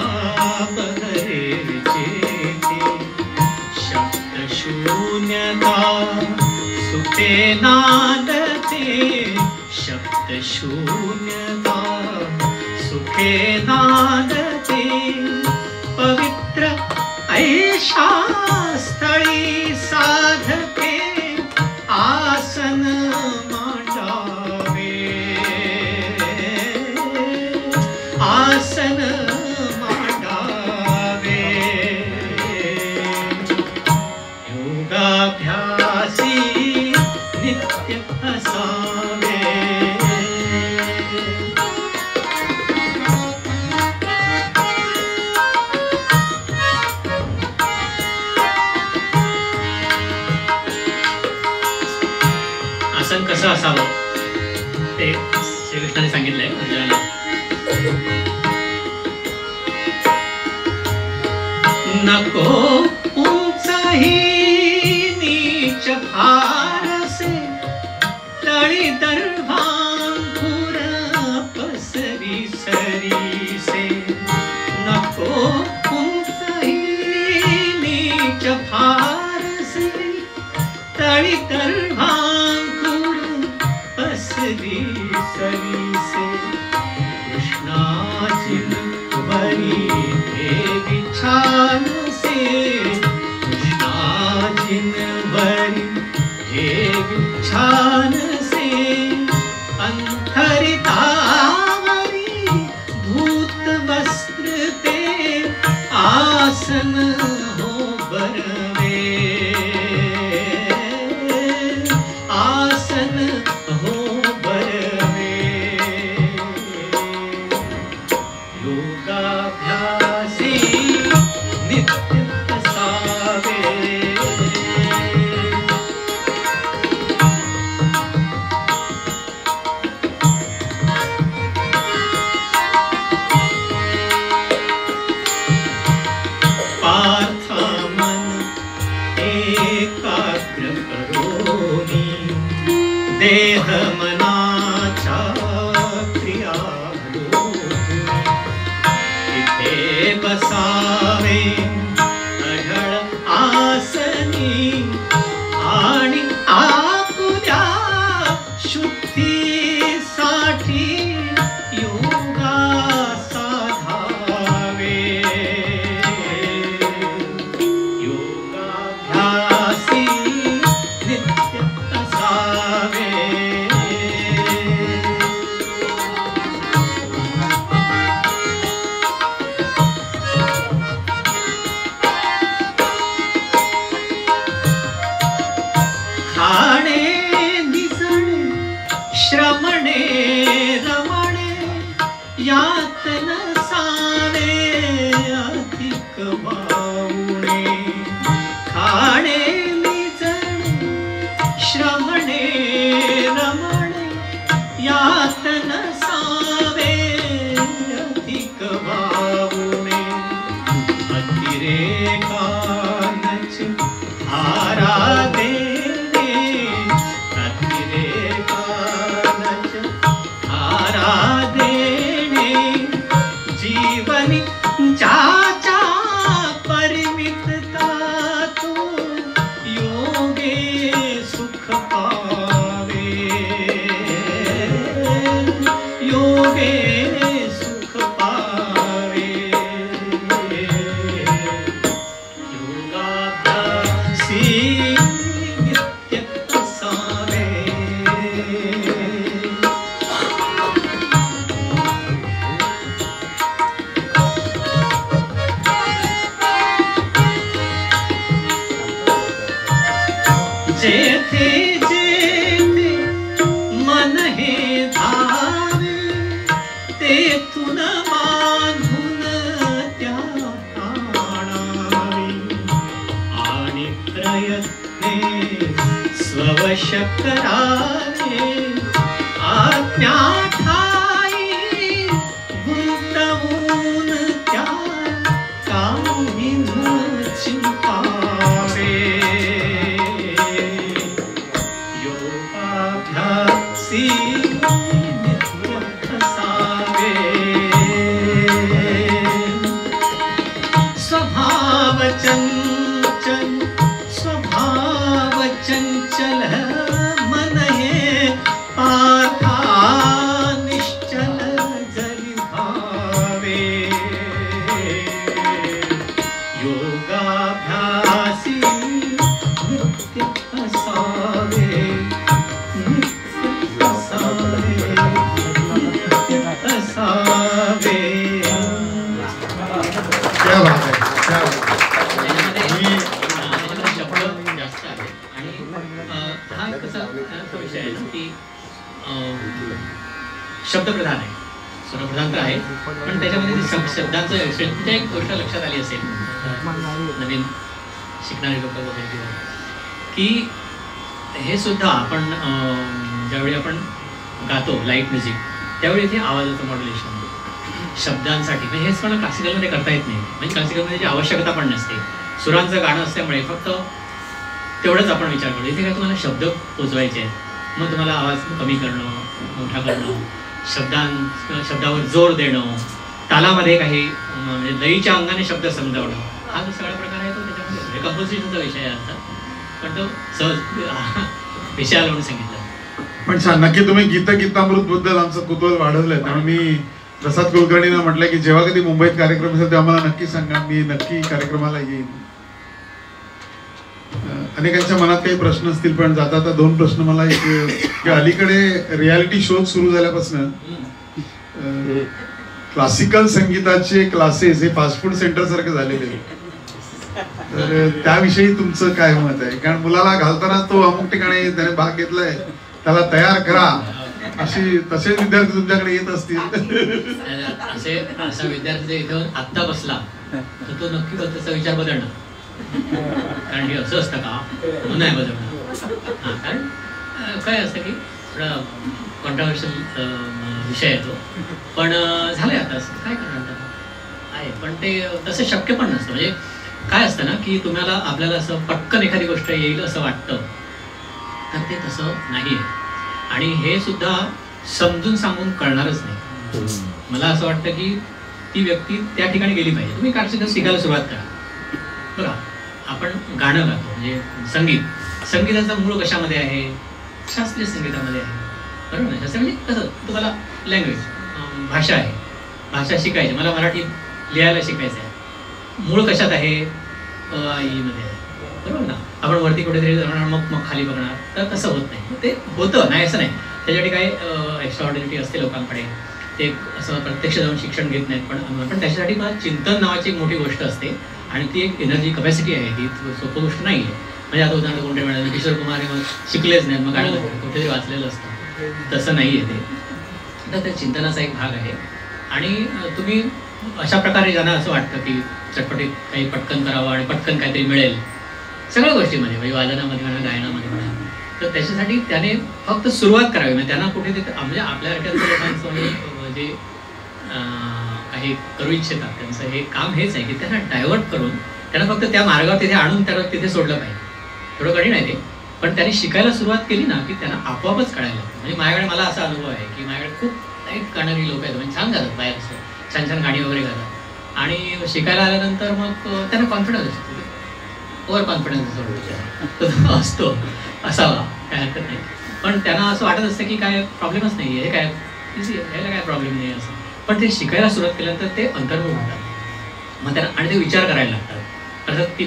B: बहरे जेते, शब्द शून्यता सुखे नादते, शब्द शून्यता सुखे नादते. पवित्र ऐशा स्थळी साधके आसन मांडावे, आसन मांडावे. योगाभ्यासी नित्य असावे. आसन कसं असावं ते श्रीकृष्णाने सांगितलंय अर्जुनाला. नको उंचही नीच फारसे, तळी दर्भांकुर पसरी सरीसे. नको उंचही नीच फारसे, तळी दर्भांकुर पसरी सरीसे. कृष्णाची वरी देवी छानसे, कृष्णाची वरी देवी छानसे. अंतरितावरी भूत वस्त्र ते आसन हो बरवे, आसन हो बरवे. योगाभ्यासी नित्य असावे. पार्था मन एकाग्र करोनी, देह मनाच्या क्रिया इथे बसावे अढळ आसनी, आणि आपुल्या शुद्धीसाठी यात नसावे अधिक वावणे खाणे निजणे श्रवणे रमणे यात नसावे अधिक वावणे अतिरेकानच आराधेने अतिरेकानच आराधेने जीवनी ज्याच्या परिमितता तो योगे सुख पावे योगे सुख पावे योगाभ्यासी नित्य असावे जेथे जेथे मन हे धावे तेथून बांधून त्या आणावे आणि प्रयत्ने स्ववश करावे आज्ञा ठाई गुंतवून त्या काही न चिंतावे योगाभ्यासी नित्य असावे स्वभाव चंचल मन हे पार्था निश्चल जरी भावे योगाभ्यासी नित्य असावे नित्य असावे नित्य असावे
A: क्या बात आहे, क्या बात आहे.
B: त्याच्यामध्ये शब्द जास्त आहे आणि हा कसा विषय आहे ना की शब्दप्रधान आहे, स्वरप्रधान तर आहे, पण त्याच्यामध्ये जे शब्दांचं म्हणजे एक गोष्ट लक्षात आली असेल नवीन शिकणारे लोक वगैरे किंवा की हे सुद्धा आपण ज्यावेळी आपण गातो लाईट म्युझिक त्यावेळी इथे आवाजाचं मॉड्युलेशन शब्दांसाठी म्हणजे हेच पण क्लासिकलमध्ये करता येत नाही. म्हणजे क्लासिकलमध्ये जी आवश्यकता पण नसते, सुरांचं गाणं असल्यामुळे फक्त तेवढंच आपण विचार करतो. इथे काय तुम्हाला शब्द पोचवायचे आहेत, मग तुम्हाला आवाज कमी करणं मोठा करणं शब्दावर जोर देणं तालामध्ये काही म्हणजे लईच्या अंगाने शब्द समजावणं हा जो सगळा प्रकार आहे तो त्याच्यामध्ये कंपोजिशनचा विषय आहे आता, पण तो सहज विषयाला म्हणून सांगितलं.
A: पण छान, नक्की तुम्ही गीतामृत बद्दल आमचं कुतूहल वाढवलंय. आणि मी प्रसाद कुलकर्णींना म्हटलं की जेव्हा कधी मुंबईत कार्यक्रम असेल तेव्हा मला नक्की सांगा, मी नक्की कार्यक्रमाला येईन. अनेकांच्या मनात काही प्रश्न असतील, पण जाता आता दोन प्रश्न मला एक की अलीकडे रियालिटी शो सुरू झाल्यापासून क्लासिकल संगीताचे क्लासेस हे फास्ट फूड सेंटर सारखे झालेले आहेत. तर त्याविषयी तुमचं काय मत आहे? कारण मुलाला घालताना तो अमुक ठिकाणी त्याने भाग घेतलाय, त्याला तयार करा, तसेच विद्यार्थी तुमच्याकडे येत असतील.
B: असा विद्यार्थी इथं आत्ता बसला तर तो नक्की त्याचा विचार बदलणार, कारण हे असं असतं का म्हणून नाही बदलणार. कारण काय असतं की थोडा कॉन्ट्रोवर्शियल विषय आहे तो, पण झालंय आता असं काय करणार आहे. पण ते तसं शक्य पण नसतं. म्हणजे काय असतं ना की तुम्हाला आपल्याला असं पटकन एखादी गोष्ट येईल असं वाटतं, तर ते तसं नाही आहे. आणि हे सुद्धा समजून सांगून कळणारच नाही. मला असं वाटतं की ती व्यक्ती त्या ठिकाणी गेली पाहिजे. तुम्ही क्लासिकल शिकायला सुरुवात करा. बघा, आपण गाणं गातो म्हणजे संगीताचा मूळ कशामध्ये आहे? शास्त्रीय संगीतामध्ये आहे, बरोबर ना? शास्त्रीय म्हणजे कसं तुम्हाला लँग्वेज भाषा आहे, भाषा शिकायची. मला मराठी लिहायला शिकायचं आहे, मूळ कशात आहे? मध्ये आहे, बरोबर ना? आपण वरती कुठेतरी जाणार मग खाली बघणार, तर तसं होत नाही. ते होतं नाही असं नाही, त्याच्यासाठी काय एक्स्ट्राऑर्डिनिटी असते लोकांकडे, ते असं प्रत्यक्ष जाऊन शिक्षण घेत नाहीत. पण त्याच्यासाठी मला चिंतन नावाची एक मोठी गोष्ट असते आणि ती एक एनर्जी कपॅसिटी आहे, ती सोपं गोष्ट नाही आहे. म्हणजे आता उदाहरण कोणते म्हणाले किशोर कुमार मग शिकलेच नाहीत, मग गाणं कुठेतरी वाचलेलं असतं, तसं नाही आहे ते. तर त्या चिंतनाचा एक भाग आहे. आणि तुम्ही अशा प्रकारे ज्यांना असं वाटतं की चटपटीत काही पटकन करावं आणि पटकन काहीतरी मिळेल सगळ्या गोष्टीमध्ये, म्हणजे वादनामध्ये म्हणा, गायनामध्ये म्हणा, तर त्याच्यासाठी त्याने फक्त सुरुवात करावी. म्हणजे त्यांना कुठे ते म्हणजे आपल्यासारख्या लोकांचं जे काही करू इच्छितात त्यांचं हे काम हेच आहे की त्यांना डायव्हर्ट करून त्यांना फक्त त्या मार्गावर तिथे आणून त्याला तिथे सोडलं पाहिजे. थोडं कठीण आहे ते, पण त्यांनी शिकायला सुरुवात केली ना की त्यांना आपोआपच कळायला लागतं. म्हणजे माझ्याकडे मला असा अनुभव आहे की माझ्याकडे खूप लाईट गाणारी लोक आहेत, म्हणजे छान गातात बाहेर, असं छान छान गाणी वगैरे गातात, आणि शिकायला आल्यानंतर मग त्यांना कॉन्फिडन्स असतो, ओव्हर कॉन्फिडन्स असतो असावा, काय हरकत नाही. पण त्यांना असं वाटत असतं की काय प्रॉब्लेमच नाही आहे, हे काय इझी आहे, ह्याला काय प्रॉब्लेम नाही असं. पण ते शिकायला सुरुवात केल्यानंतर ते अंतर्मुख होतात, मग त्यांना आणि ते विचार करायला लागतात. अर्थात ते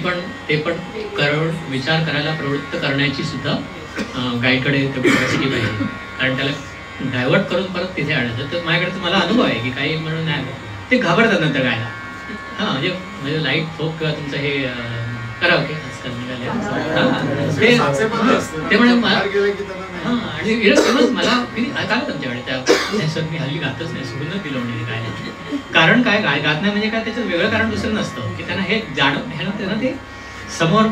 B: पण विचार करायला प्रवृत्त करण्याची सुद्धा गाईडकडे कॅपॅसिटी पाहिजे, कारण त्याला डायव्हर्ट करून परत तिथे आणायचं. तर माझ्याकडे मला अनुभव आहे की काही म्हणून नाही ते घाबरतात नंतर गायला. हां, म्हणजे लाईट फोक किंवा तुमचं हे कराओके आजकाल निघाले, ते म्हणे हां, आणि मला काय तुमच्याकडे त्या सर मी हल्ली गातच नाही, सोडूनच दिलं म्हणजे काय कारण, काय गात नाही म्हणजे काय त्याचं वेगळं कारण दुसरं नसतं की त्यांना हे त्यांना ते समोर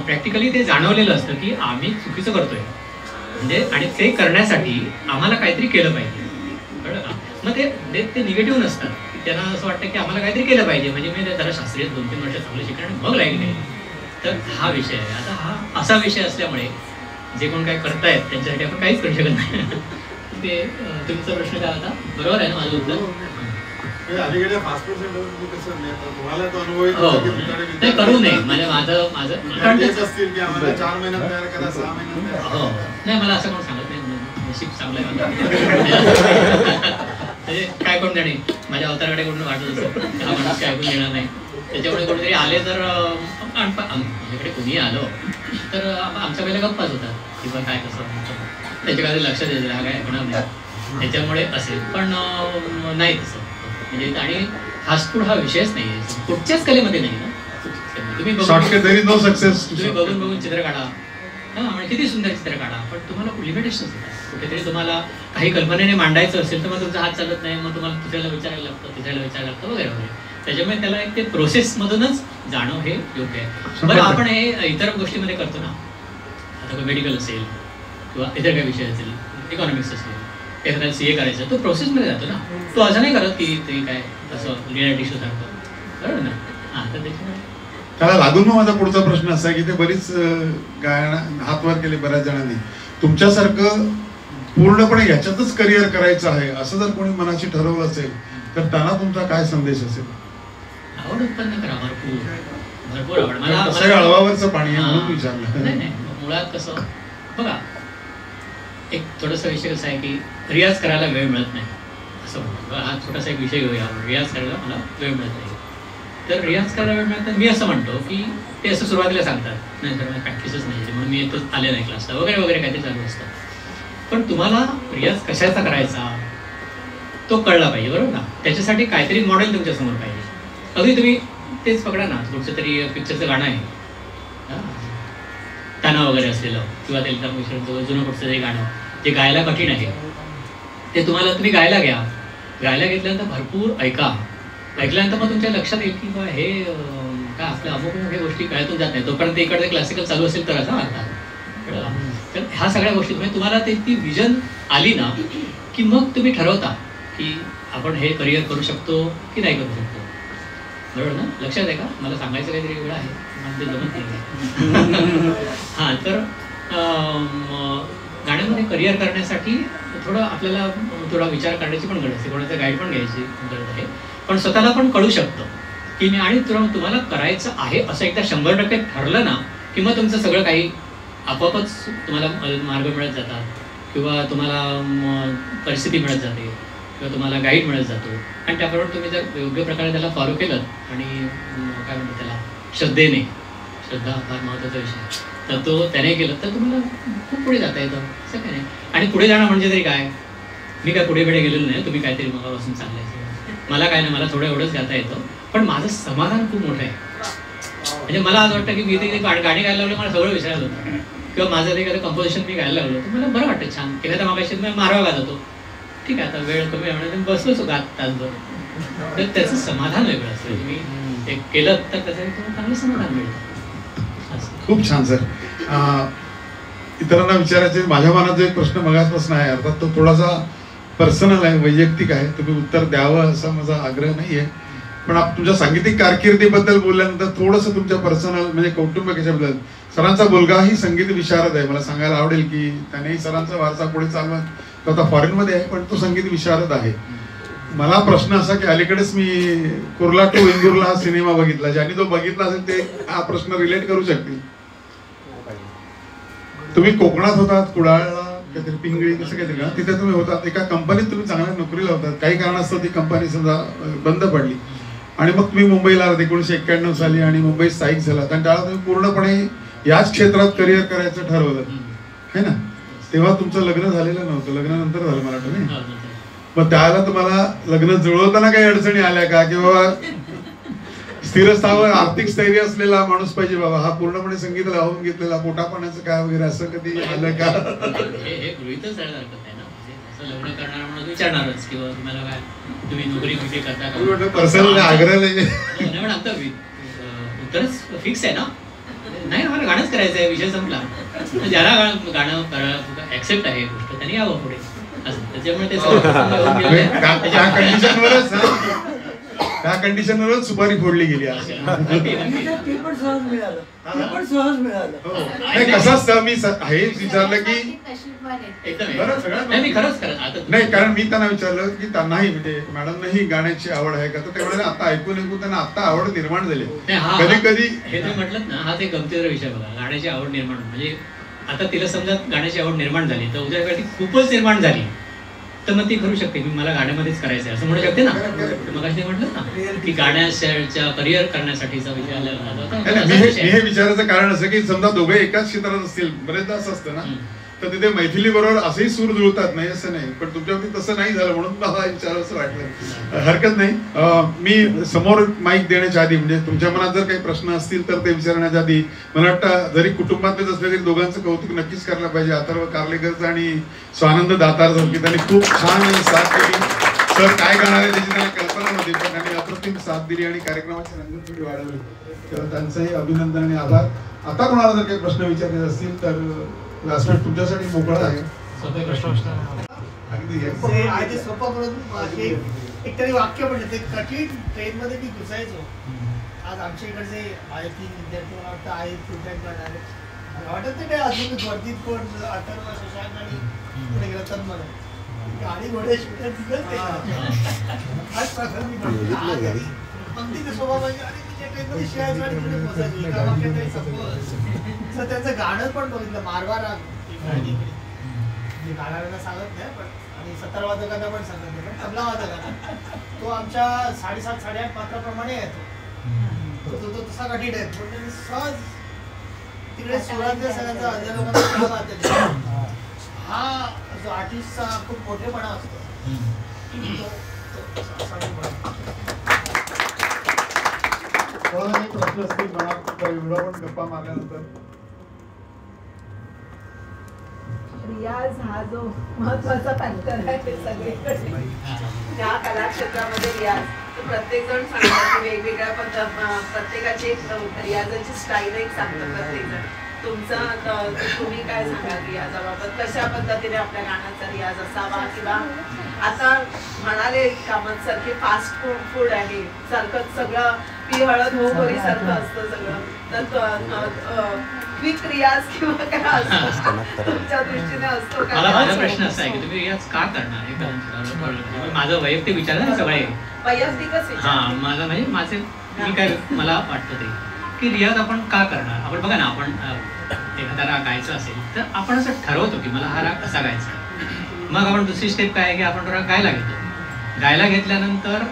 B: प्रॅक्टिकली ते जाणवलेलं असतं की आम्ही चुकीचं करतोय, म्हणजे आणि ते करण्यासाठी आम्हाला काहीतरी केलं पाहिजे, कळलं का. मग ते निगेटिव्ह नसतात, त्यांना असं वाटतं की आम्हाला काहीतरी केलं पाहिजे, म्हणजे मी त्याला शास्त्रीय 2-3 वर्ष चांगलं शिकणं आणि मग लाईट नाही. तर हा विषय आहे. आता हा असा विषय असल्यामुळे जे कोण काय करतायत त्यांच्यासाठी आपण काहीच करू शकत नाही. ते तुमचा प्रश्न काय होता? बरोबर आहे ना माझं उत्तर?
A: अलीकडे फास्ट फूड सेंटर कसं नाही, तुम्हाला तो अनुभव
B: नाही करू नये, म्हणजे माझं
A: असतील की आम्हाला 4 महिन्यात तयार करा, 6 महिन्यात तयार करा.
B: नाही, मला असं कोण सांगत नाही, नशीब चांगलं आहे. म्हणजे काय कोण जाणे माझ्या अवताराकडे कोण वाटत असतो हा माणूस काय ऐकून घेणार नाही, त्याच्यामुळे कोणीतरी आले तर माझ्याकडे कोणी आलो तर आमच्या वेळेला गप्पाच होतात किंवा काय कसं त्याच्याकडे लक्ष द्यायचं, हा काय ऐकणार नाही, त्याच्यामुळे असेल. पण नाही तसं म्हणजे, आणि फास्ट फूड हा विषयच नाही आहे, कुठच्याच कलेमध्ये नाही ना. तुम्ही बघून चित्र काढा, म्हणजे किती सुंदर चित्र काढा, पण तुम्हाला लिमिटेशन्स येतात. कुठेतरी तुम्हाला काही कल्पनेने मांडायचं असेल तर मग तुमचा हात चालत नाही, मग तुम्हाला तुझ्याला विचारायला लागतं, तिच्याला विचारायला लागतं वगैरे वगैरे. त्याच्यामुळे त्याला एक ते प्रोसेसमधूनच जाणं हे योग्य आहे. बरं, आपण हे इतर गोष्टीमध्ये करतो ना, आता मेडिकल असेल किंवा इतर काही विषय असेल, इकॉनॉमिक्स असेल, एखाद्याला CA करायचं, तो प्रोसेसमध्ये जातो ना, तो असं नाही करत की ते काय असं रिॲलिटी शो सारखं, बरोबर ना. हां, तर त्याच्यामुळे
A: त्याला लागून मग माझा पुढचा प्रश्न असा आहे की ते बरीच गायन हातवर केले बऱ्याच जणांनी, तुमच्यासारखं पूर्णपणे ह्याच्यातच करिअर करायचं आहे असं जर कोणी मनाशी ठरवलं असेल तर त्यांना तुमचा काय संदेश असेल?
B: आवड उत्पन्न करा, भरपूर आवड. मला
A: कसं अळवावरचं पाणी आहे म्हणून विचारलं.
B: नाही, मुळात कसं बघा, एक थोडासा विषय कसा आहे की रियाज करायला वेळ मिळत नाही असं म्हणतो. हा छोटासा एक विषय घेऊया, रियाज करायला मला वेळ मिळत नाही. तर रियाज करायला वेळ मिळत नाही, मी असं म्हणतो की ते असं सुरुवातीला सांगतात नाही सर प्रॅक्टिसच नाही म्हणून मी येतच आले नाही क्लासला वगैरे वगैरे काहीतरी चालू असतं. पण तुम्हाला रियाज कशाचा करायचा तो कळला पाहिजे, बरोबर ना. त्याच्यासाठी काहीतरी मॉडेल तुमच्यासमोर पाहिजे. अगदी तुम्ही तेच पकडा ना, कुठचं तरी पिक्चरचं गाणं आहे ताना वगैरे असलेलं, किंवा ते जुनं कुठचं तरी गाणं जे गायला कठीण आहे, ते तुम्ही गायला घ्या. गायला घेतल्यानंतर भरपूर ऐकल्यानंतर मग तुमच्या लक्षात येईल की बा हे काय आपल्या अमुक ह्या गोष्टी कळतून जात नाही, तोपर्यंत इकडे क्लासिकल चालू असेल तर असं म्हणतात. तर ह्या सगळ्या गोष्टी तुम्हाला ती विजन आली ना की मग तुम्ही ठरवता की आपण हे करिअर करू शकतो की नाही करू शकतो, बरोबर ना. लक्षात आहे का? मला सांगायचं काहीतरी वेगळं आहे, मला ते जमत नाही. हां, तर गाण्यामध्ये करिअर करण्यासाठी आपल्याला थोडा विचार करण्याची पण गरज आहे, कोणाचं गाईड पण घ्यायची गरज आहे, पण स्वतःला पण कळू शकतं की मी आणि तुम्हाला करायचं आहे असं एकदा 100% ठरलं ना की मग तुमचं सगळं काही आपोआपच तुम्हाला मार्ग मिळत जातात, किंवा तुम्हाला परिस्थिती मिळत जाते, किंवा तुम्हाला गाईड मिळत जातो. आणि त्याबरोबर तुम्ही जर योग्य प्रकारे त्याला फॉलो केलं आणि काय म्हणतात त्याला श्रद्धा फार महत्त्वाचा विषय, तर तो त्याने केलं तर तुम्हाला खूप पुढे जाता येतं, असं काय नाही. आणि पुढे जाणं म्हणजे तरी काय, मी काय पुढे गेलेलो नाही, तुम्ही काहीतरी मगापासून चाललंय, मला काय नाही, मला थोडं एवढंच गाता येतं, पण माझं समाधान खूप मोठं आहे. म्हणजे मला असं वाटतं की मी ते गाणी गायला लागलो, मला सगळं विचारायला होतं, किंवा माझं ते एखादं कंपोजिशन मी गायला लागलो तर मला बरं वाटतं, छान एखाद्या मागाशी मी मारवा गात होतो, ठीक आहे आता वेळ कमी आहे म्हणून बसलोच गात तासभर, तर त्याचं समाधान वेगळं असतं. तुम्ही ते केलं तर त्याचं तुम्हाला चांगलं समाधान मिळतं असं.
A: खूप छान सर. इतरांना विचारायचे माझ्या मनात जो एक प्रश्न मगाचपासून आहे, अर्थात तो थोडासा पर्सनल आहे, वैयक्तिक आहे, तुम्ही उत्तर द्यावं असा माझा आग्रह नाही आहे. पण तुमच्या सांगीतिक कारकिर्दीबद्दल बोलल्यानंतर थोडंसं तुमच्या पर्सनल म्हणजे कौटुंबिक याच्याबद्दल, सरांचा मुलगाही संगीत विशारद आहे. मला सांगायला आवडेल की त्यानेही सरांचा वारसा पुढे चालवत, तो आता फॉरेनमध्ये आहे पण तो संगीत विशारद आहे. मला प्रश्न असा की अलीकडेच मी कुर्ला टू इंदूरला हा सिनेमा बघितला, ज्यांनी तो बघितला असेल ते हा प्रश्न रिलेट करू शकतील. तुम्ही कोकणात होतात, कुडाळला काहीतरी पिंगळी कसं काहीतरी ना, तिथे तुम्ही होतात. एका कंपनीत तुम्ही चांगल्या नोकरीला होतात, काही कारणास्तव ती कंपनी समजा बंद पडली आणि मग तुम्ही मुंबईला आलात 1991 साली आणि मुंबईत स्थायिक झालात आणि त्यावेळेला तुम्ही पूर्णपणे याच क्षेत्रात करिअर करायचं ठरवलं है ना. तेव्हा तुमचं लग्न झालेलं नव्हतं, लग्नानंतर झालं मला वाटतं नाही. मग त्यावेळेला तुम्हाला लग्न जुळवताना काही अडचणी आल्या का, की बाबा स्थिरस्थावर आर्थिक स्थैर्य असलेला माणूस पाहिजे बाबा, हा पूर्णपणे संगीत लावून घेतलेला, पोटापाण्याचं काय वगैरे असं कधी आलं का?
B: हे गृहीतच राहायला हरकत नाही ना, असं लग्न करणार म्हणून विचारणारच किंवा तुम्हाला काय तुम्ही नोकरी कुठे करता का,
A: पर्सनल आग्रह नाही.
B: पण आता उत्तरच फिक्स आहे ना, नाही मला गाणंच करायचं आहे, विषय संपला. ज्याला गाणं ऍक्सेप्ट आहे गोष्ट त्यांनी यावं पुढे असं. त्याच्यामुळे त्या कंडिशनवरच सुपारी फोडली गेली असं. कसं असतं, मी हेच विचारलं की नाही
A: कारण मी त्यांना विचारलं की त्यांनाही म्हणजे मॅडमनाही गाण्याची आवड आहे का, तर ते म्हणाले आता ऐकून त्यांना आता आवड निर्माण झाली. कधी कधी
B: हे तुम्ही म्हटलं ना, हा ते गमतीदार विषय बघा, गाण्याची आवड निर्माण म्हणजे आता तिला समजा गाण्याची आवड निर्माण झाली तर उद्या ती खूपच निर्माण झाली तर मग ती करू शकते की मला गाण्यामध्येच करायचं आहे असं म्हणू शकते ना. मग अशी म्हटलं ना की गाण्याच्या करिअर करण्यासाठीचा विषय आलेला.
A: मी हे विचारायचं कारण असं की समजा दोघे एकाच क्षेत्रात असतील, बरेचदा असं असतं ना, तर तिथे मैथिली बरोबर असेही सूर जुळतात नाही असं नाही, पण तुमच्या बाबतीत तसं नाही झालं म्हणून मला विचारावंसं वाटलं. हरकत नाही. मी समोर माईक देण्याच्या आधी म्हणजे तुमच्या मनात जर काही प्रश्न असतील तर ते विचारण्याच्या आधी मला वाटतं जरी कुटुंबातलेच असले तरी दोघांचं कौतुक नक्कीच करायला पाहिजे. अथर्व कार्लेकरचं आणि स्वानंद दातारचं, की त्यांनी खूप छान साथ दिली. सर काय गाणार आहे त्याची त्यांना कल्पना नव्हती, पण त्यांनी अप्रतिम साथ दिली आणि कार्यक्रमाची रंगत थोडी वाढवली. तेव्हा त्यांचंही अभिनंदन आणि आभार. आता कोणाला जर काही प्रश्न विचारायचे असतील तर व्यासपीठ तुमच्यासाठी मोकळा आहे.
D: अगदी सोपं करून एक तरी वाक्य म्हणजे ते कठीण ट्रेन मध्ये मी घुसायचो. आज आमच्या इकडचे IT विद्यार्थी मला वाटतं आहेत करणारे वाटत नाही काय अजून गर्दीत कोण अथर्व शशांक आणि पुढे गेला तर मला गाडी घोडे शूटर दिलं हाच प्रकार मी अगदी ते स्वभाव म्हणजे आणि ट्रेनमध्ये शिवायचं आणि पुढे पोहोचायचं एका वाक्यात काही संपलं. त्यांचं गाणं पण बघितलं, मारवा राग गाणाऱ्यांना सांगत नाही पण आणि सतार वादकांना पण सांगत नाही, पण तबला वादकांना तो आमच्या 7:30-8:30 पात्राप्रमाणे येतो. तो तसा कठीण आहे पण सहज तिकडे सुरातल्या सगळ्यांचा अजय हा जो आर्टिस्टचा खूप मोठेपणा असतो.
A: प्रश्न असतील मनात एवढा पण गप्पा मारल्यानंतर.
C: रियाज हा जो महत्वाचा फॅक्टर आहे सगळीकडे त्या कलाक्षेत्रामध्ये रियाज, प्रत्येक जण सांगतात की वेगवेगळ्या प्रत्येकाची एक रियाजाची स्टाईल एक सांगतात प्रत्येक जण. तुम्ही काय सांगाल रियाजाबाबत, कशा पद्धतीने आपल्या गाण्याचा रियाज असावा, किंवा आता म्हणाले कामत सारखे फास्ट फूड आहे सारखं सगळं पी हळद हो बरी सारखं असतं सगळं, तर क्विक रियाज किंवा काय असतं तुमच्या दृष्टीने असतो का?
B: माझा प्रश्न असा आहे की तुम्ही रियाज का करणार हे माझं वैयक्तिक विचार आहे सगळे
C: वैयक्तिकच
B: हा माझा म्हणजे माझे मी काय मला वाटतं ते की रियाज आपण का करणार. आपण बघा ना, आपण एखादा राग गायचा असेल तर आपण असं ठरवतो की मला हा राग कसा गायचा, मग आपण दुसरी स्टेप काय आहे की आपण तो राग गायला घेतो. गायला घेतल्यानंतर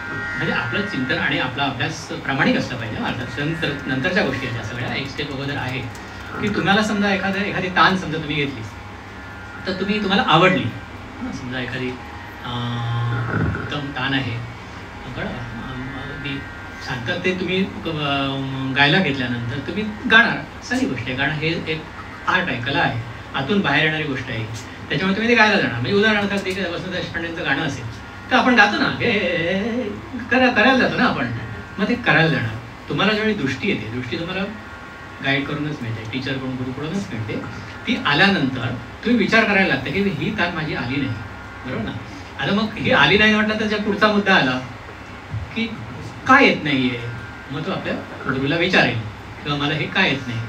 B: म्हणजे आपलं चिंतन आणि आपला अभ्यास प्रामाणिक असला पाहिजे. अर्थात नंतरच्या गोष्टी आहेत सगळ्या. एक स्टेप अगोदर आहे की तुम्हाला समजा एखादी तान समजा तुम्ही घेतली तर तुम्हाला आवडली, समजा एखादी उत्तम तान आहे छान, तर ते तुम्ही गायला घेतल्यानंतर तुम्ही गाणार. सारी गोष्ट आहे, गाणं हे एक आर्ट आहे, कला आहे, आतून बाहेर येणारी गोष्ट आहे. त्याच्यामुळे तुम्ही ते गायला जाणार. म्हणजे उदाहरणार्थ ते वसंत देशपांडेंचं गाणं असेल तर आपण गातो ना, हे करायला जातो ना आपण, मग ते करायला जाणार. तुम्हाला ज्यावेळी दृष्टी येते, दृष्टी तुम्हाला गाईड करूनच मिळते, टीचरकडून गुरुकडूनच मिळते. ती आल्यानंतर तुम्ही विचार करायला लागता की ही तान माझी आली नाही, बरोबर ना. आता मग ही आली नाही म्हटलं तर पुढचा मुद्दा आला की काय येत नाहीये. मग तो आपल्या गुरुला विचारेल किंवा मला हे काय येत नाही.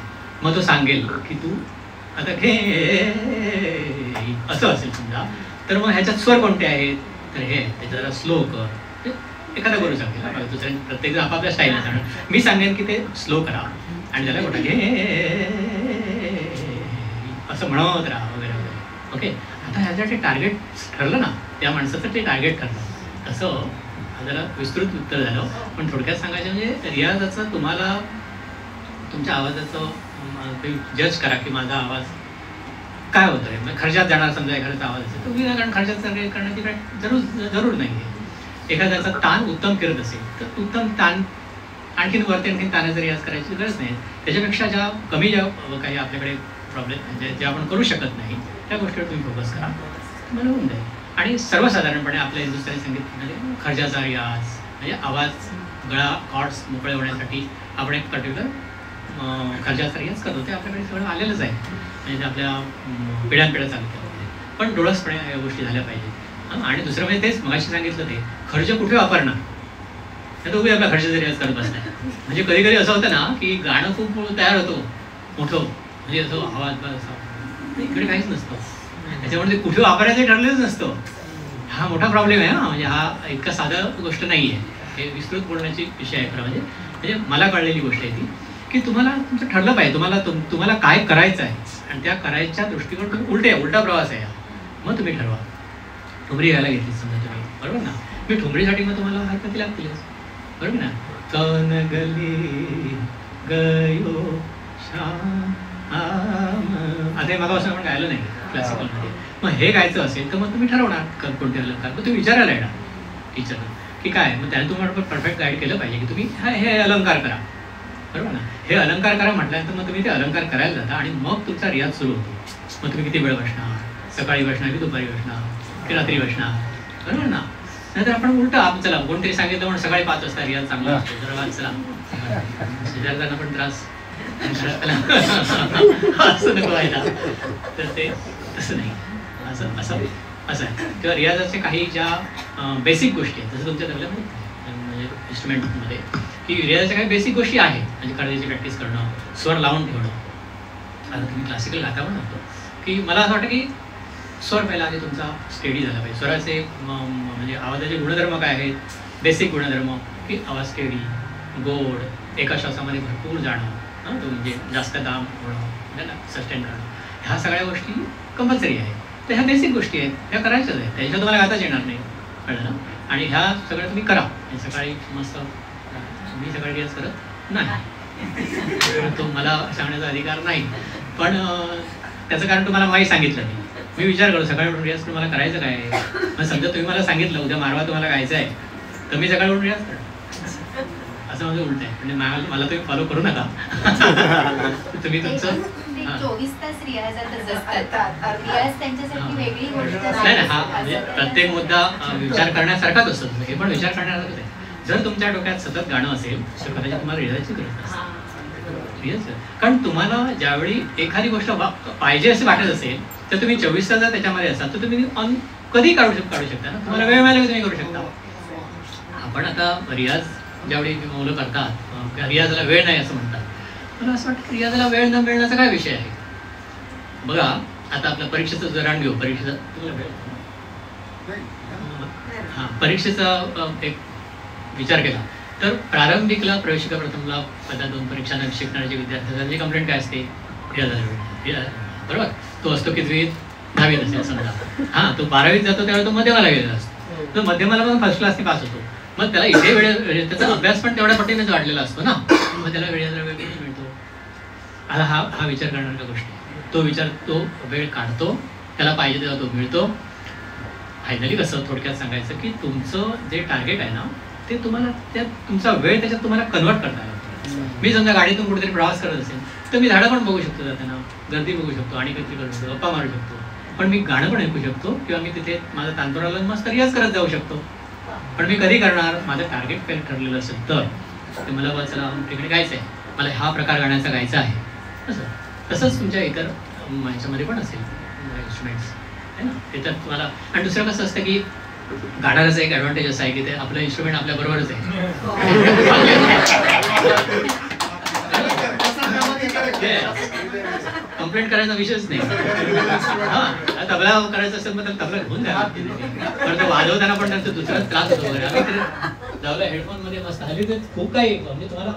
B: मग तो सांगेल की तू आता घे असं असेल समजा, तर मग ह्याच्यात स्वर कोणते आहेत, तर हे त्याच्या जरा स्लो कर. एखादा गुरु सांगेल, दुसऱ्या प्रत्येक आपापल्या स्टाईलने सांगणार. मी सांगेन की ते स्लो करा आणि त्याला कुठं घे असं म्हणत राहा वगैरे वगैरे. ओके, आता ह्याचं ते टार्गेट ठरलं ना, त्या माणसाचं ते टार्गेट ठरलं. तसं जरा विस्तृत उत्तर झालं, पण थोडक्यात सांगायचं म्हणजे रियाजाचं तुम्हाला तुमच्या आवाजाचं जज करा की माझा आवाज काय होतं आहे. म्हणजे खर्चात जाणार समजा एखाद्याचा आवाज असेल तर विनाकारण खर्चात करण्याची काय जरूर नाही आहे. एखाद्याचा तान उत्तम करत असेल तर उत्तम तान आणखीन वरती आणखीन तानाचा रियाज करायची गरज नाही. त्याच्यापेक्षा ज्या कमी ज्या काही आपल्याकडे प्रॉब्लेम म्हणजे जे आपण करू शकत नाही त्या गोष्टीवर तुम्ही फोकस करा, मला होऊन जाईल. आणि सर्वसाधारणपणे आपल्या हिंदुस्थानी संगीतामध्ये खर्जाचा रियाज म्हणजे आवाज गळा कॉर्ड्स मोकळे होण्यासाठी आपण एक पर्टिक्युलर खर्जाचा रियाज करतो. ते आपल्याकडे सगळं आलेलंच आहे, म्हणजे आपल्या पिढ्यानपिढ्या चालतात. पण डोळसपणे या गोष्टी झाल्या पाहिजेत. आणि दुसरं म्हणजे तेच मगाशी सांगितलं, ते खर्च कुठे वापरणार, तर तो आपला खर्चाचा रियाज करत बसलाय. म्हणजे कधी कधी असं होतं ना की गाणं खूप तयार होतो मोठं, म्हणजे असं आवाज असा इकडे काहीच नसतं, त्याच्यामुळे ते कुठे वापरायचं ठरलेलंच नसतं. हा मोठा प्रॉब्लेम आहे. म्हणजे हा इतका साधा गोष्ट नाही आहे, हे विस्तृत बोलण्याची विषय आहे खरं. म्हणजे मला कळलेली गोष्ट आहे ती की तुम्हाला तुमचं ठरलं पाहिजे, तुम्हाला काय करायचं आहे आणि त्या करायच्या दृष्टीकोन तुम्ही उलटा प्रवास आहे. मग तुम्ही ठरवा. ठुमरी घ्यायला घेतली समजा तुम्ही, बरोबर ना. मी ठुमरीसाठी मग तुम्हाला हरकती लागतीलच, बरोबर ना. कौन गली गयो श्याम, आता हे मागापासून आपण गायलं नाही क्लासिकलमध्ये. मग हे गायचं असेल तर मग तुम्ही ठरवणार कोणते अलंकार. मग तुम्ही विचारायला येणार टीचरला की काय, मग त्याने तुम्हाला परफेक्ट गाईड केलं पाहिजे की तुम्ही हे अलंकार करा, बरोबर ना. हे अलंकार करा म्हटल्यानंतर मग तुम्ही ते अलंकार करायला जाता आणि मग तुमचा रियाज सुरू होतो. मग तुम्ही किती वेळ बसणार, सकाळी बसणार की दुपारी बसणार की रात्री बसणार, बरोबर ना. नाहीतर आपण उलटं चला कोणतरी सांगितलं म्हणून सकाळी 5 वाजता रियाज चांगला असतो, जरा वाज चला, शेजारच्यांना पण त्रास असं नको व्हायला. तर ते तसं नाही, असं आहे. किंवा रियाजाचे काही ज्या बेसिक गोष्टी आहेत, जसं तुमच्या तबल्यामध्ये म्हणजे इन्स्ट्रुमेंटमध्ये की रियाजाच्या काही बेसिक गोष्टी आहेत, म्हणजे काळजीची प्रॅक्टिस करणं, स्वर लावून ठेवणं. आता तुम्ही क्लासिकल गाता पण म्हणतो की मला असं वाटतं की स्वर पहिला आधी तुमचा स्टेडी झाला पाहिजे. स्वराचे म्हणजे आवाजाचे गुणधर्म काय आहेत, बेसिक गुणधर्म की आवाज स्टेडी, गोड, एका श्वासामध्ये भरपूर जाणं, तो म्हणजे जास्त दाम होणं, सस्टेन करणं, ह्या सगळ्या गोष्टी कंपल्सरी आहेत. तर ह्या बेसिक गोष्टी आहेत, ह्या करायच्याच आहेत, त्याच्यात तुम्हाला गाताच येणार नाही, कळलं ना. आणि ह्या सगळ्या तुम्ही करा. सकाळी मस्त, मी सकाळी रियाज करत नाही, तो मला सांगण्याचा अधिकार नाही, पण त्याचं कारण तुम्हाला माहीत सांगितलं मी विचार करतो सकाळी उठून रियाज तुम्हाला करायचं काय आहे. मग समजा तुम्ही मला सांगितलं उद्या मारवा तुम्हाला गायचं आहे, तर मी सकाळी उठून रियाज करतो, असं माझं उलट आहे. म्हणजे मला तुम्ही फॉलो करू नका. तुम्ही तुमचं
E: 24 तास रियाजातच असतात. रियाज त्यांच्यासाठी वेगळी गोष्ट
B: नाही. हा म्हणजे प्रत्येक मुद्दा विचार करण्यासारखाच असतो. हे पण विचार करण्यासारखंच आहे. जर तुमच्या डोक्यात सतत गाणं असेल तर कदाचित तुम्हाला रियाजाची गरज नसते. कारण तुम्हाला ज्यावेळी एखादी गोष्ट पाहिजे असे वाटत असेल तर तुम्ही 24 तास त्याच्यामध्ये असाल तर तुम्ही कधी काढू शकता ना. तुम्हाला वेळ मिळाला तुम्ही करू शकता. आपण आता रियाज ज्यावेळी मुलं करतात, रियाजाला वेळ नाही असं म्हणतात. मला असं वाटतं की रियाजाला वेळ न मिळण्याचा काय विषय आहे. बघा आता आपल्या परीक्षेचं उदाहरण घेऊ. परीक्षेचा एक विचार केला तर प्रारंभिकला प्रवेशिका प्रथमला पहिल्या 2 परीक्षांना शिकणाऱ्या विद्यार्थ्यांची कंप्लेंट काय असते, रियाजाला वेळ, बरोबर. तो असतो की 10वीत असेल समजा, तो 12वीत जातो त्यावेळी तो मध्यमाला गेलेला असतो. तो मध्यमाला पण फर्स्ट क्लासने पास होतो. मग त्याला इथे वेळ, त्याचा अभ्यास पण तेवढ्या पटीनेच वाढलेला असतो ना, मग त्याला वेळेला वेळ किती मिळतो. आता हा विचार करणाऱ्या गोष्टी, तो वेळ काढतो, त्याला पाहिजे तेव्हा तो मिळतो. फायनली कसं थोडक्यात सांगायचं की तुमचं जे टार्गेट आहे ना ते तुम्हाला तुमचा वेळ त्याच्यात तुम्हाला कन्वर्ट करता आला. मी समजा गाडीतून कुठेतरी प्रवास करत असेल तर मी झाडं पण बघू शकतो, जाताना गर्दी बघू शकतो, आणि काहीतरी करू शकतो, गप्पा मारू शकतो. पण मी गाणं पण ऐकू शकतो किंवा मी तिथे माझा तांतोरा लावून मस्त रियाज करत जाऊ शकतो. पण मी कधी करणार, माझं टार्गेट काही ठरलेलं असेल तर ते मला बा चला तिकडे गायचं आहे, मला हा प्रकार गाण्याचा गायचा आहे असं. तसंच तुमच्या इतर ह्याच्यामध्ये पण असेल इन्स्ट्रुमेंट्स आहे ना. त्याच्यात तुम्हाला आणि दुसरं कसं असतं की गाणाराचा एक ॲडव्हान्टेज असा आहे की ते आपलं इन्स्ट्रुमेंट आपल्या बरोबरच आहे. कंप्लेंट करायचा विषयच नाही. हा तबला करायचा असेल मग तबला घेऊन द्या, पण तो वाजवताना पण त्यांचा दुसरा त्रास होतो वगैरे. आम्ही तर जाऊला हेडफोन मध्ये मस्त हल्ली तर खूप काही म्हणजे तुम्हाला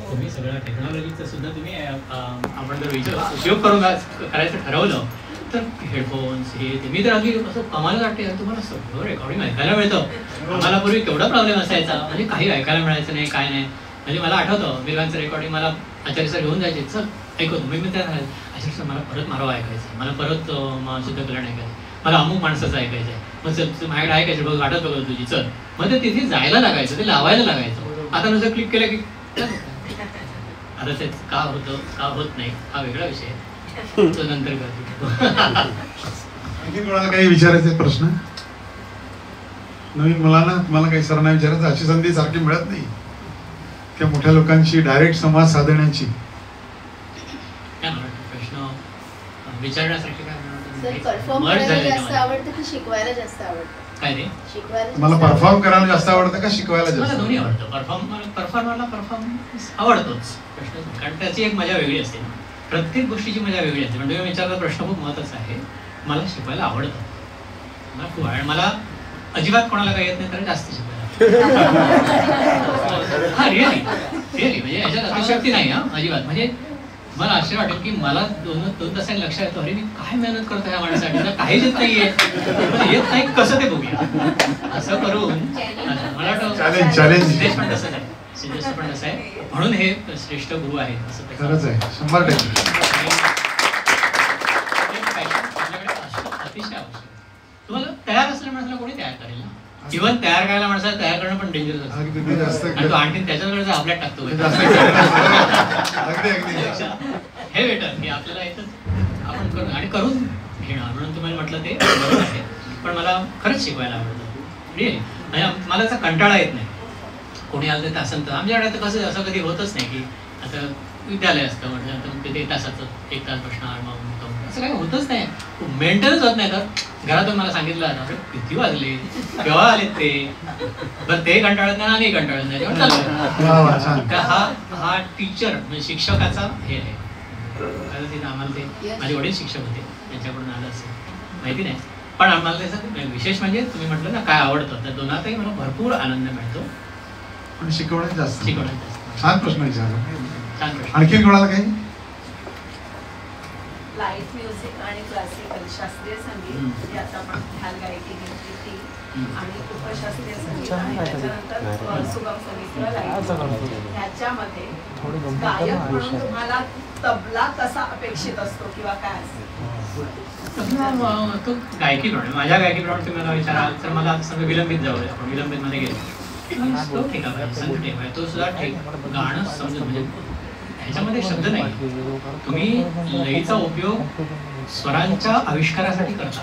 B: तुम्ही सगळं टेक्नॉलॉजीचं सुद्धा तुम्ही आपण जर उपयोग करून करायचं ठरवलं तर हेडफोन्स हे ते मी तर अगदी असं कमाल वाटते. तुम्हाला सगळं रेकॉर्डिंग ऐकायला मिळतं. आम्हाला पूर्वी केवढा प्रॉब्लेम असायचा, म्हणजे काही ऐकायला मिळायचं नाही काय नाही. म्हणजे मला आठवतं मिरवांचं रेकॉर्डिंग मला आचार्य सर घेऊन जायचे, चल ऐकतो मी त्या आचार्य सर मला परत मारवा ऐकायचं, मला परत शुद्ध कल्याण ऐकायचं, मला अमुक माणसाचं ऐकायचं आहे, मग चल माझ्याकडे ऐकायचं बघ वाटत बघ तुझी चल, मग ते तिथे जायला लागायचं, ते लावायला लागायचं. आता नुसतं क्लिक केलं की आता ते का होतं का होत नाही हा वेगळा विषय, तो नंतर करतो.
A: आणखी कोणाला काही विचारायचे प्रश्न नवीन मुलांना तुम्हाला काही सरांना विचारायचं, अशी संधी सारखी मिळत नाही त्या मोठ्या लोकांशी डायरेक्ट संवाद साधण्याची.
B: प्रश्न विचारण्यासाठी
F: सर परफॉर्म करायला जास्त आवडतं की शिकवायला जास्त आवडतं?
B: काय रे
F: शिकवायला
A: मला परफॉर्म करायला जास्त आवडतं का शिकवायला
B: मला
A: जास्त?
B: दोन्ही आवडतं. परफॉर्मरला परफॉर्मन्स आवडतोच प्रश्न, कारण त्याची एक मजा वेगळी असते. प्रत्येक गोष्टीची मजा वेगळी असते. म्हणजे तुम्ही विचारला प्रश्न खूप महत्त्वाचा आहे. मला शिकवायला आवडतं, मला खूप आवड. मला अजिबात कोणाला काही येत नाही तर जास्त शिकवायला हा रिअली म्हणजे याच्यात अतिशयोक्ती नाही हा अजिबात. म्हणजे मला आश्चर्य वाटेल की मला दोन तासांनी लक्षात येतो अरे मी काय मेहनत करतो ह्या माणसासाठी, तर काहीच येत नाहीये, येत नाही कसं ते बघूया असं करून मला वाटतं
A: चॅलेंज
B: सिद्धेश पण तसंच आहे, सिद्धेश पण तसं आहे, म्हणून हे श्रेष्ठ गुरु आहेत असं
A: खरंच आहे 100%.
B: अतिशय आवश्यक. तुम्हाला तयार असलेल्या माणसाला कोणी तयार करेल ना. इव्हन तयार करायला माणसाला तयार करणं पण डेंजरस असतं.
A: अगदी जास्त
B: आणि तो आणखी त्याच्याकडे आपल्यात टाकतो
A: अगदी अगदी
B: हे बेटर की आपल्याला येतच आपण करून आणि करून घेणं. म्हणून तुम्हाला म्हटलं ते बरोबर आहे. पण मला खरंच शिकवायला आवडतं रिअली. म्हणजे मला असा कंटाळा येत नाही. कोणी आलं तर तासन तर आमच्याकडे तर कसं असं कधी होतच नाही की आता विद्यालय असतं म्हटलं तिथे तासाचं 1 तास बसणार मग असं काही होतच नाही. मेंटेनच होत नाही. तर घरातून मला सांगितलं आता किती वाजले केव्हा आले ते बरं ते कंटाळत नाही आणि कंटाळत नाही तेव्हा चालू. हा टीचर म्हणजे शिक्षकाचा हे आहे. आम्हाला ते माझे वडील शिक्षक होते त्यांच्याकडून आलं असेल माहिती नाही. पण आम्हाला त्याचं विशेष म्हणजे तुम्ही म्हटलं ना काय आवडतं तर दोनातही मला भरपूर आनंद मिळतो.
A: पण शिकवण्यात जास्त.
B: छान
A: प्रश्न विचारला.
B: छान प्रश्न.
A: आणखी कोणाला काही?
C: लाईट म्युझिक आणि क्लासिकल शास्त्रीय संगीत यात आपण ध्यान गायकी घेतली ती आणि उपशास्त्रीय संगीत आणि त्याच्यानंतर सुगम संगीत किंवा लाईट. ह्याच्यामध्ये गायक म्हणून तुम्हाला तबला कसा अपेक्षित असतो किंवा काय असतो?
B: तो गायकीप्रमाणे माझ्या गायकीप्रमाणे तुम्ही मला विचाराल तर मला सगळं विलंबित जाऊ आपण विलंबित मध्ये गेलो तो ठीक आहे संत ठेवाय तो सुद्धा ठीक गाणं समजून म्हणजे ह्याच्यामध्ये शब्द नाही तुम्ही लयीचा उपयोग स्वरांच्या आविष्कारासाठी करता.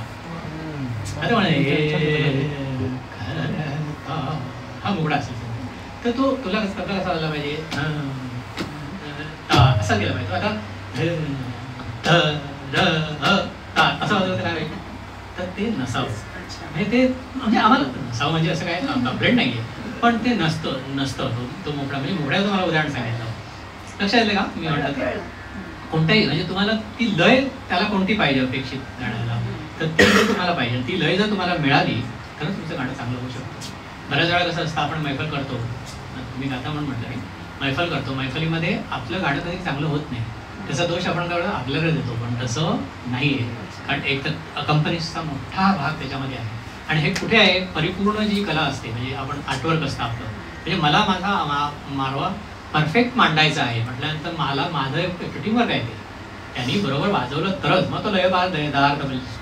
B: आता म्हणे हा मुगडा असेल तर तो तुला कसा आला पाहिजे असा गेला पाहिजे. आता असं वाजवत काय तर ते नसावं म्हणजे ते म्हणजे आम्हाला नसावं म्हणजे असं काय कंप्लेंट नाहीये पण ते नसतं तो मोकळा म्हणजे मोकळ्या तुम्हाला उदाहरण सांगितलं लक्षात येईल का मी म्हणतात कोणताही म्हणजे तुम्हाला ती लय त्याला कोणती पाहिजे अपेक्षित गाण्याला तर ती जर तुम्हाला पाहिजे ती लय जर तुम्हाला मिळाली तर तुमचं गाणं चांगलं होऊ शकतं. बऱ्याच वेळा कसं असतं आपण मैफल करतो तुम्ही गाता म्हणून म्हटलं मी मैफल करतो मैफलीमध्ये आपलं गाणं कधी चांगलं होत नाही त्याचा दोष आपण काढून आपल्याकडे देतो पण तसं नाही आहे. कारण एक तर कंपनीचा मोठा भाग त्याच्यामध्ये आहे आणि हे कुठे आहे परिपूर्ण जी कला असते म्हणजे आपण आर्टवर्क असतं आपलं म्हणजे मला माझा मारवा परफेक्ट मांडायचा आहे म्हटल्यानंतर मला माझं एक टीमवर्क आहे ते त्यांनी बरोबर वाजवलं तरच मग तो लयबार दहार पाहिजे.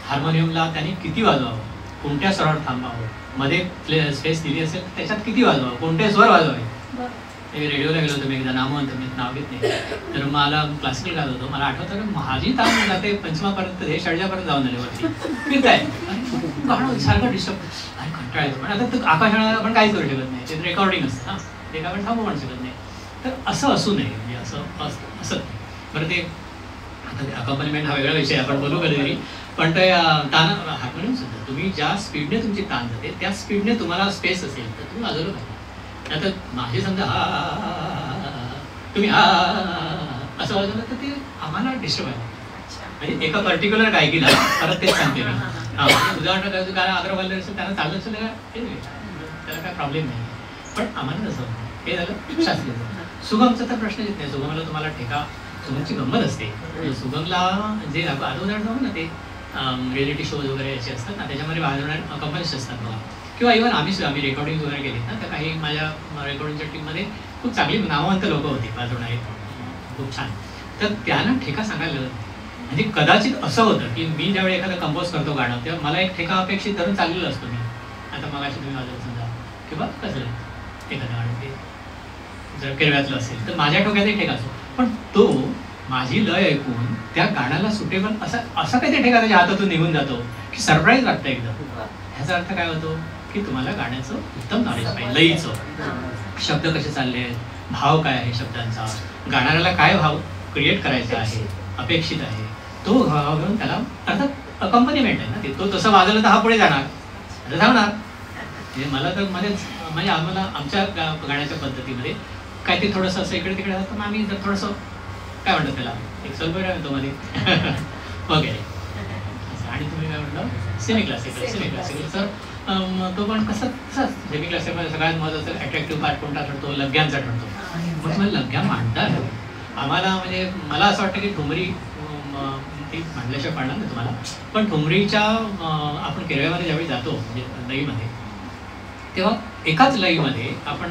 B: हार्मोनियमला त्यांनी किती वाजवावं कोणत्या स्वरावर थांबावं मध्ये स्पेस दिली असेल त्याच्यात किती वाजवावं कोणते स्वर वाजवावे मी रेडिओला गेलो होतो मी एकदा नामवंत मी नाव घेत नाही तर मला क्लासिकल गात होतो मला आठवतं की माझी ताण जाते पंचमापर्यंत हे षडजापर्यंत जाऊन आले वरती फिरताय गाणं सारखं डिस्टर्ब आणि कंटाळा येतो पण आता आकाशवाणीला आपण काहीच करू शकत नाही ते रेकॉर्डिंग असतं ना ते आपण थांबू पण शकत नाही तर असं असू नये म्हणजे असं बरं ते आता अकॉम्पनिमेंट हा वेगळा विषय आपण बोलू कधीतरी पण ते ताण हार्मोनियम सुद्धा तुम्ही ज्या स्पीडने तुमची ताण जाते त्या स्पीडने तुम्हाला स्पेस असेल तर तुम्ही वाजवलं पाहिजे आता माझे समजा तुम्ही असं वाजवलं तर ते आम्हाला डिस्टर्ब आहे म्हणजे एका पर्टिक्युलर गायकीला परत तेच सांगते मी उदाहरण करायचं कारण अग्रवाल असेल त्यांना चाललं असेल त्याला काय प्रॉब्लेम नाही पण आम्हाला तसं हे झालं शास्त्रीय सुगमचा तर प्रश्न येत नाही सुगमला तुम्हाला ठेका सुगमची गंमत असते सुगमला जे आता उदाहरण जाऊ ना ते रियालिटी शोज वगैरे असे असतात ना त्याच्यामध्ये वाजवणारे कंपनीज असतात बघा किंवा इव्हन आम्ही रेकॉर्डिंग वगैरे केलीत ना तर काही माझ्या रेकॉर्डिंगच्या टीममध्ये खूप चांगली नामवंत लोक होती वाजवणारे खूप छान तर त्यांना ठेका सांगायला म्हणजे कदाचित असं होतं की मी ज्यावेळी एखादं कंपोज करतो गाणं तेव्हा मला एक ठेका अपेक्षित धरून चाललेलं असतो मी आता मगाशी तुम्ही वाजवलं समजा किंवा कसं एखादं गाणं ते जर केरव्यातलं असेल तर माझ्या ठोक्यात एक ठेका असतो पण तो माझी लय ऐकून त्या गाण्याला सुटेबल असा काही ठेका त्याच्या हातातून निघून जातो की सरप्राईज वाटतं एकदम ह्याचा अर्थ काय होतो की तुम्हाला गाण्याचं उत्तम नॉलेज पाहिजे लयीचं शब्द कसे चालले आहेत भाव काय आहे शब्दांचा गाणाऱ्याला काय भाव क्रिएट करायचा आहे अपेक्षित आहे तो भाव घेऊन त्याला अर्थात अकॉम्पनिमेंट आहे ना ते तो तसं वाजवलं तर हा पुढे जाणार आता धावणार म्हणजे मला तर म्हणजे आम्हाला आमच्या गाण्याच्या पद्धतीमध्ये काय ते थोडंसं असं इकडे तिकडे असतं आम्ही जर थोडंसं काय म्हणतात त्याला एक सलबेरा येतो मध्ये वगैरे आणि तुम्ही काय म्हटलं सेमी क्लासिकल तर तो पण कसं सेमी क्लासिकलमध्ये सगळ्यात महत्त्वाचं अट्रॅक्टिव्ह पार्ट कोणता ठरतो लग्यांचा ठरतो मग तुम्हाला लग्या मांडता आम्हाला म्हणजे मला असं वाटतं की ठुमरी ती मांडल्याशिवाय पाडणार ना तुम्हाला पण ठुमरीच्या आपण केरळमध्ये ज्यावेळी जातो म्हणजे लईमध्ये तेव्हा एकाच लईमध्ये आपण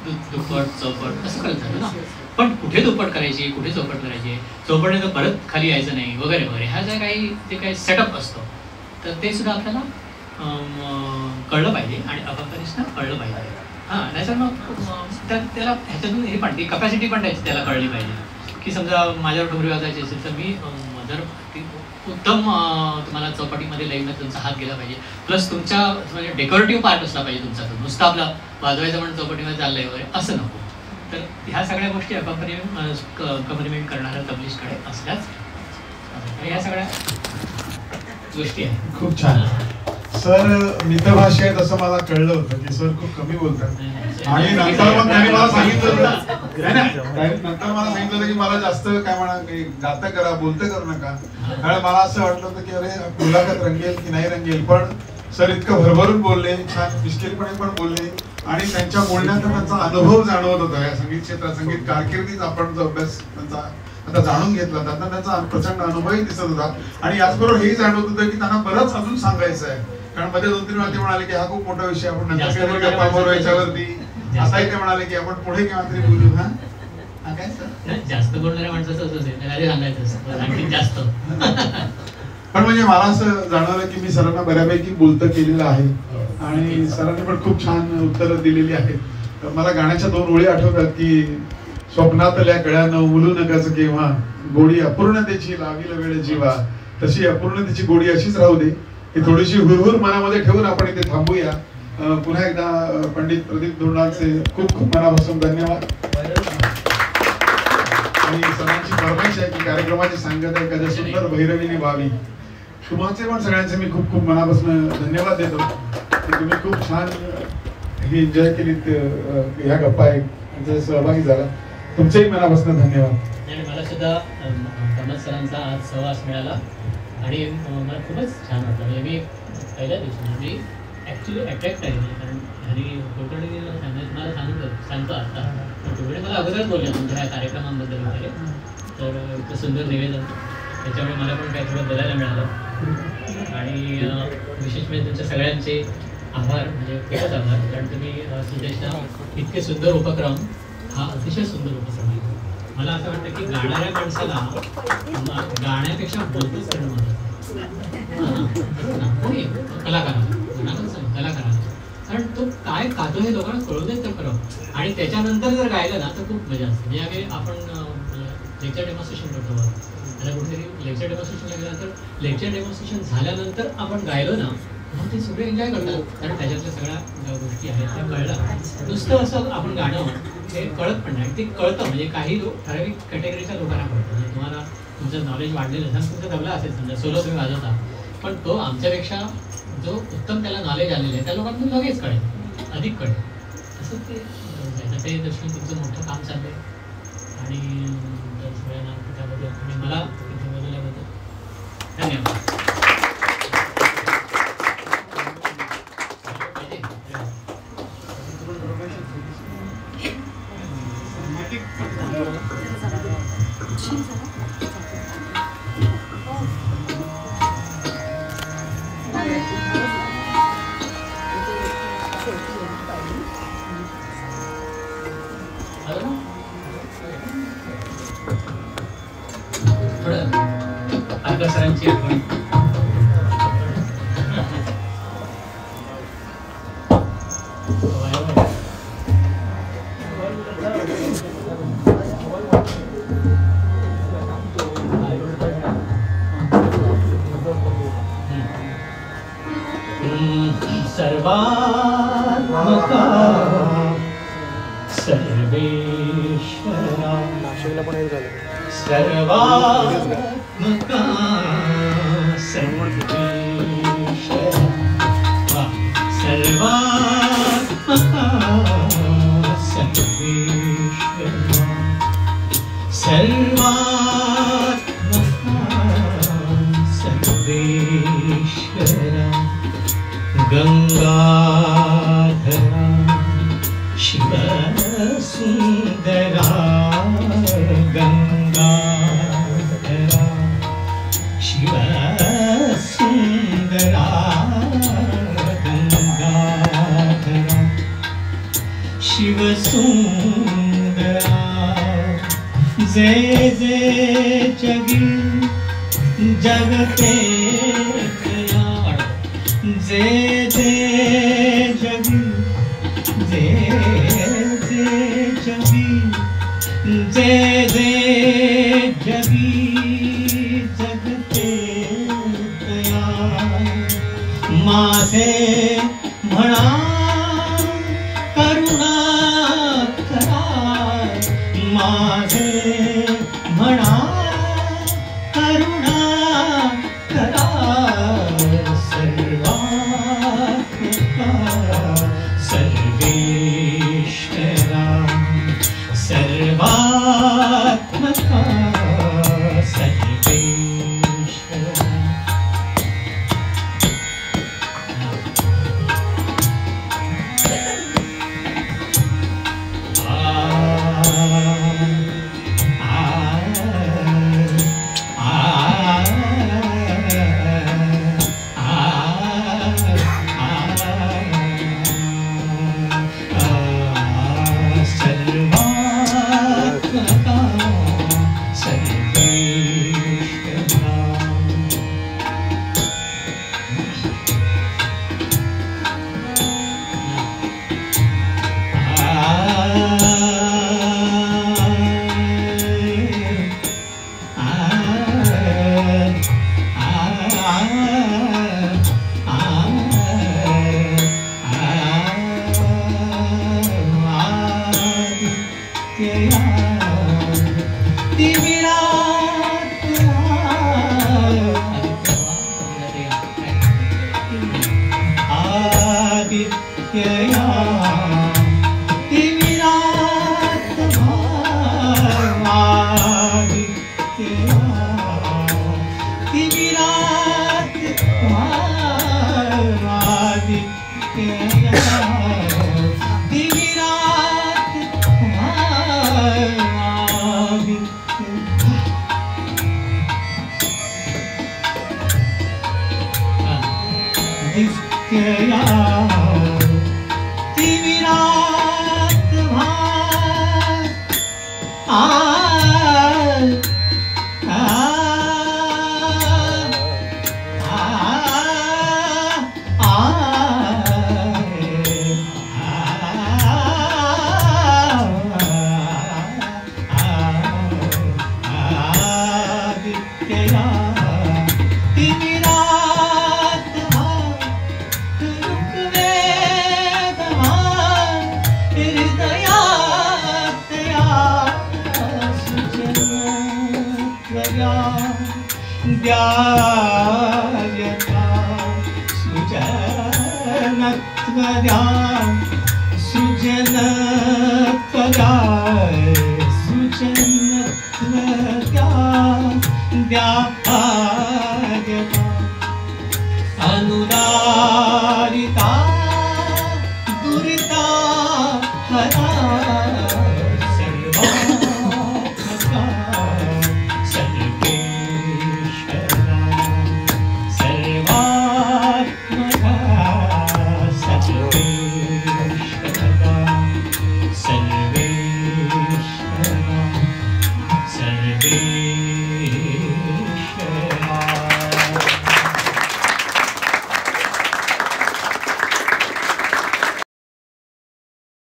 B: दुप्पट चौपट असं करत जातो ना पण कुठे दुप्पट करायची कुठे चौपट करायची चौपटने तर परत खाली यायचं नाही वगैरे वगैरे ह्या ज्या काही जे काही सेटअप असतो तर ते सुद्धा आपल्याला कळलं पाहिजे आणि अकॉम्पनिस्टना कळलं पाहिजे हां नाहीतर मग त्याला ह्याच्यातून हे पण ती कपॅसिटी पण त्याची त्याला कळली पाहिजे की समजा माझ्यावर ठुमरी वाजायची असेल तर मी जर उत्तम तुम्हाला चौपाटीमध्ये लईमध्ये तुमचा हात गेला पाहिजे प्लस तुमच्या म्हणजे डेकोरेटिव्ह पार्ट असला पाहिजे तुमचा तो नुसता आपला वाजवायचं म्हणून चौपाटीमध्ये चाललंय वगैरे असं नको तर ह्या सगळ्या गोष्टी अकॉम्पनिमेंट करणाऱ्या तबलिस्टकडे असल्याच ह्या सगळ्या गोष्टी आहेत
A: खूप छान सर मितभाषी आहेत असं मला कळलं होतं की सर खूप कमी बोलतात आणि नंतर मग त्यांनी मला सांगितलं नंतर मला सांगितलं की मला जास्त काय म्हणा गातं करा बोलतं करू नका कारण मला असं वाटलं होतं की अरे मुलाखत रंगेल की नाही रंगेल पण सर इतकं भरभरून बोलले छान मिश्किलपणे पण बोलले आणि त्यांच्या बोलण्याचा त्यांचा अनुभव जाणवत होता या संगीत क्षेत्रात संगीत कारकिर्दीत आपण जो अभ्यास त्यांचा आता जाणून घेतला त्यांना त्यांचा प्रचंड अनुभवही दिसत होता आणि याचबरोबर हेही जाणवत होतं की त्यांना बरंच अजून सांगायचं आहे कारण मध्ये 2-3 वेळा ते म्हणाले की हा खूप मोठा विषय आपण नंतर गप्पा मारू याच्यावरती असाही ते म्हणाले की आपण पुढे केव्हा तरी बोलू हा काय सर
B: जास्त बोलणाऱ्या माणसाचं असं असेल त्याला सांगायचं असतं आणखी जास्त
A: पण म्हणजे मला असं जाणवलं की मी सरांना बऱ्यापैकी बोलतं केलेलं आहे आणि सरांनी पण खूप छान उत्तरं दिलेली आहेत मला गाण्याच्या 2 ओळी आठवतात की स्वप्नातल्या गळ्यानं उलू नकाच केव्हा गोडी अपूर्णतेची लावील वेळ जीवा तशी अपूर्णतेची गोडी अशीच राहू दे ही थोडीशी हुरहुर मनामध्ये ठेवून आपण इथे थांबूया पुन्हा एकदा पंडित प्रदीप धोंडांचे खूप खूप मनापासून धन्यवाद आणि सरांची फरमाईश आहे की कार्यक्रमाची सांगता एखाद्या सुंदर भैरवीने व्हावी तुमचे पण सगळ्यांचे मी खूप खूप मनापासून धन्यवाद देतो की तुम्ही खूप छान ही एन्जॉय केलीत ह्या गप्पा एक सहभागी झाला तुमचेही मनापासून धन्यवाद
B: आणि मला सुद्धा कमल सरांचा आज सहवास मिळाला आणि मला खूपच छान वाटलं म्हणजे मी पहिल्या दिवशी मी ॲक्च्युली अट्रॅक्ट आहे कारण आणि कुलकर्णी मला सांगतो आता कुलकर्णी मला अगोदरच बोलले तुमच्या ह्या कार्यक्रमांबद्दल वगैरे तर इतकं सुंदर निवेदन त्याच्यामुळे मला पण काही थोडं बोलायला मिळालं आणि विशेष म्हणजे तुमच्या सगळ्यांचे आभार म्हणजे खूपच आभार कारण तुम्ही सुदेशना इतके सुंदर उपक्रम हा अतिशय सुंदर उपक्रम आहे मला असं वाटतं की गाणाऱ्या माणसाला गाण्यापेक्षा बोलतच करणं महत्त्वाचं कलाकाराला कलाकाराला कारण तो काय गातो हे लोकांना कळू देत तर खरं. आणि त्याच्यानंतर जर गायलं ना तर खूप मजा असते. म्हणजे आम्ही आपण लेक्चर डेमॉन्स्ट्रेशन करतो बघा, त्याला कुठेतरी लेक्चर डेमॉन्स्ट्रेशनला गेल्यानंतर लेक्चर डेमॉन्स्ट्रेशन झाल्यानंतर आपण गायलो ना मग ते सगळे एन्जॉय करतात. कारण त्याच्यातल्या सगळ्या गोष्टी आहेत त्या कळलं. नुसतं असं आपण गाणं हे कळत पण नाही. ते कळतं म्हणजे काही ठराविक कॅटेगरीच्या लोकांना कळतं. म्हणजे तुम्हाला तुमचं नॉलेज वाढलेलं असेल, तुमचा तबला असेल समजा सोलो तुम्ही वाजवता, पण तो आमच्यापेक्षा जो उत्तम त्याला नॉलेज आलेलं आहे त्या लोकांना लगेच कळेल, अधिक कळेल. असं ते ते दर्शन तुमचं मोठं काम चाललं आहे. आणि सगळ्यांना त्याबद्दल आणि मला तिथे बोलवल्याबद्दल धन्यवाद. सरांची आठवण सर्वात्मका सर्वेश्वरा सर्वात्मका सर्वेश्वरा सर्वात्मका सर्वेश्वरा सर्वात्मका सर्वेश्वरा गंगाधरा शिवसुंदरा गंगाधरा शिवसुंदरा गंगाधरा शिवसुंदरा जय जय जगी जगते जय जय जगी जय जय जगी जय जय जगी जगते दया माझे म्हणा करुणा करा माझे म्हणा करुणा करा सर्वेश्वरा सर्वात्मका सर्वेश्वरा
G: द्यायता सृजनत्व द्या सृजनत्व द्या सृजनत्व द्या द्यायता अनुदारिता दुरिता हरा सर्वात्मका सर्वेश्वरा सर्वात्मका सर्वेश्वरा सर्वेश्वरा सर्वेश्वरा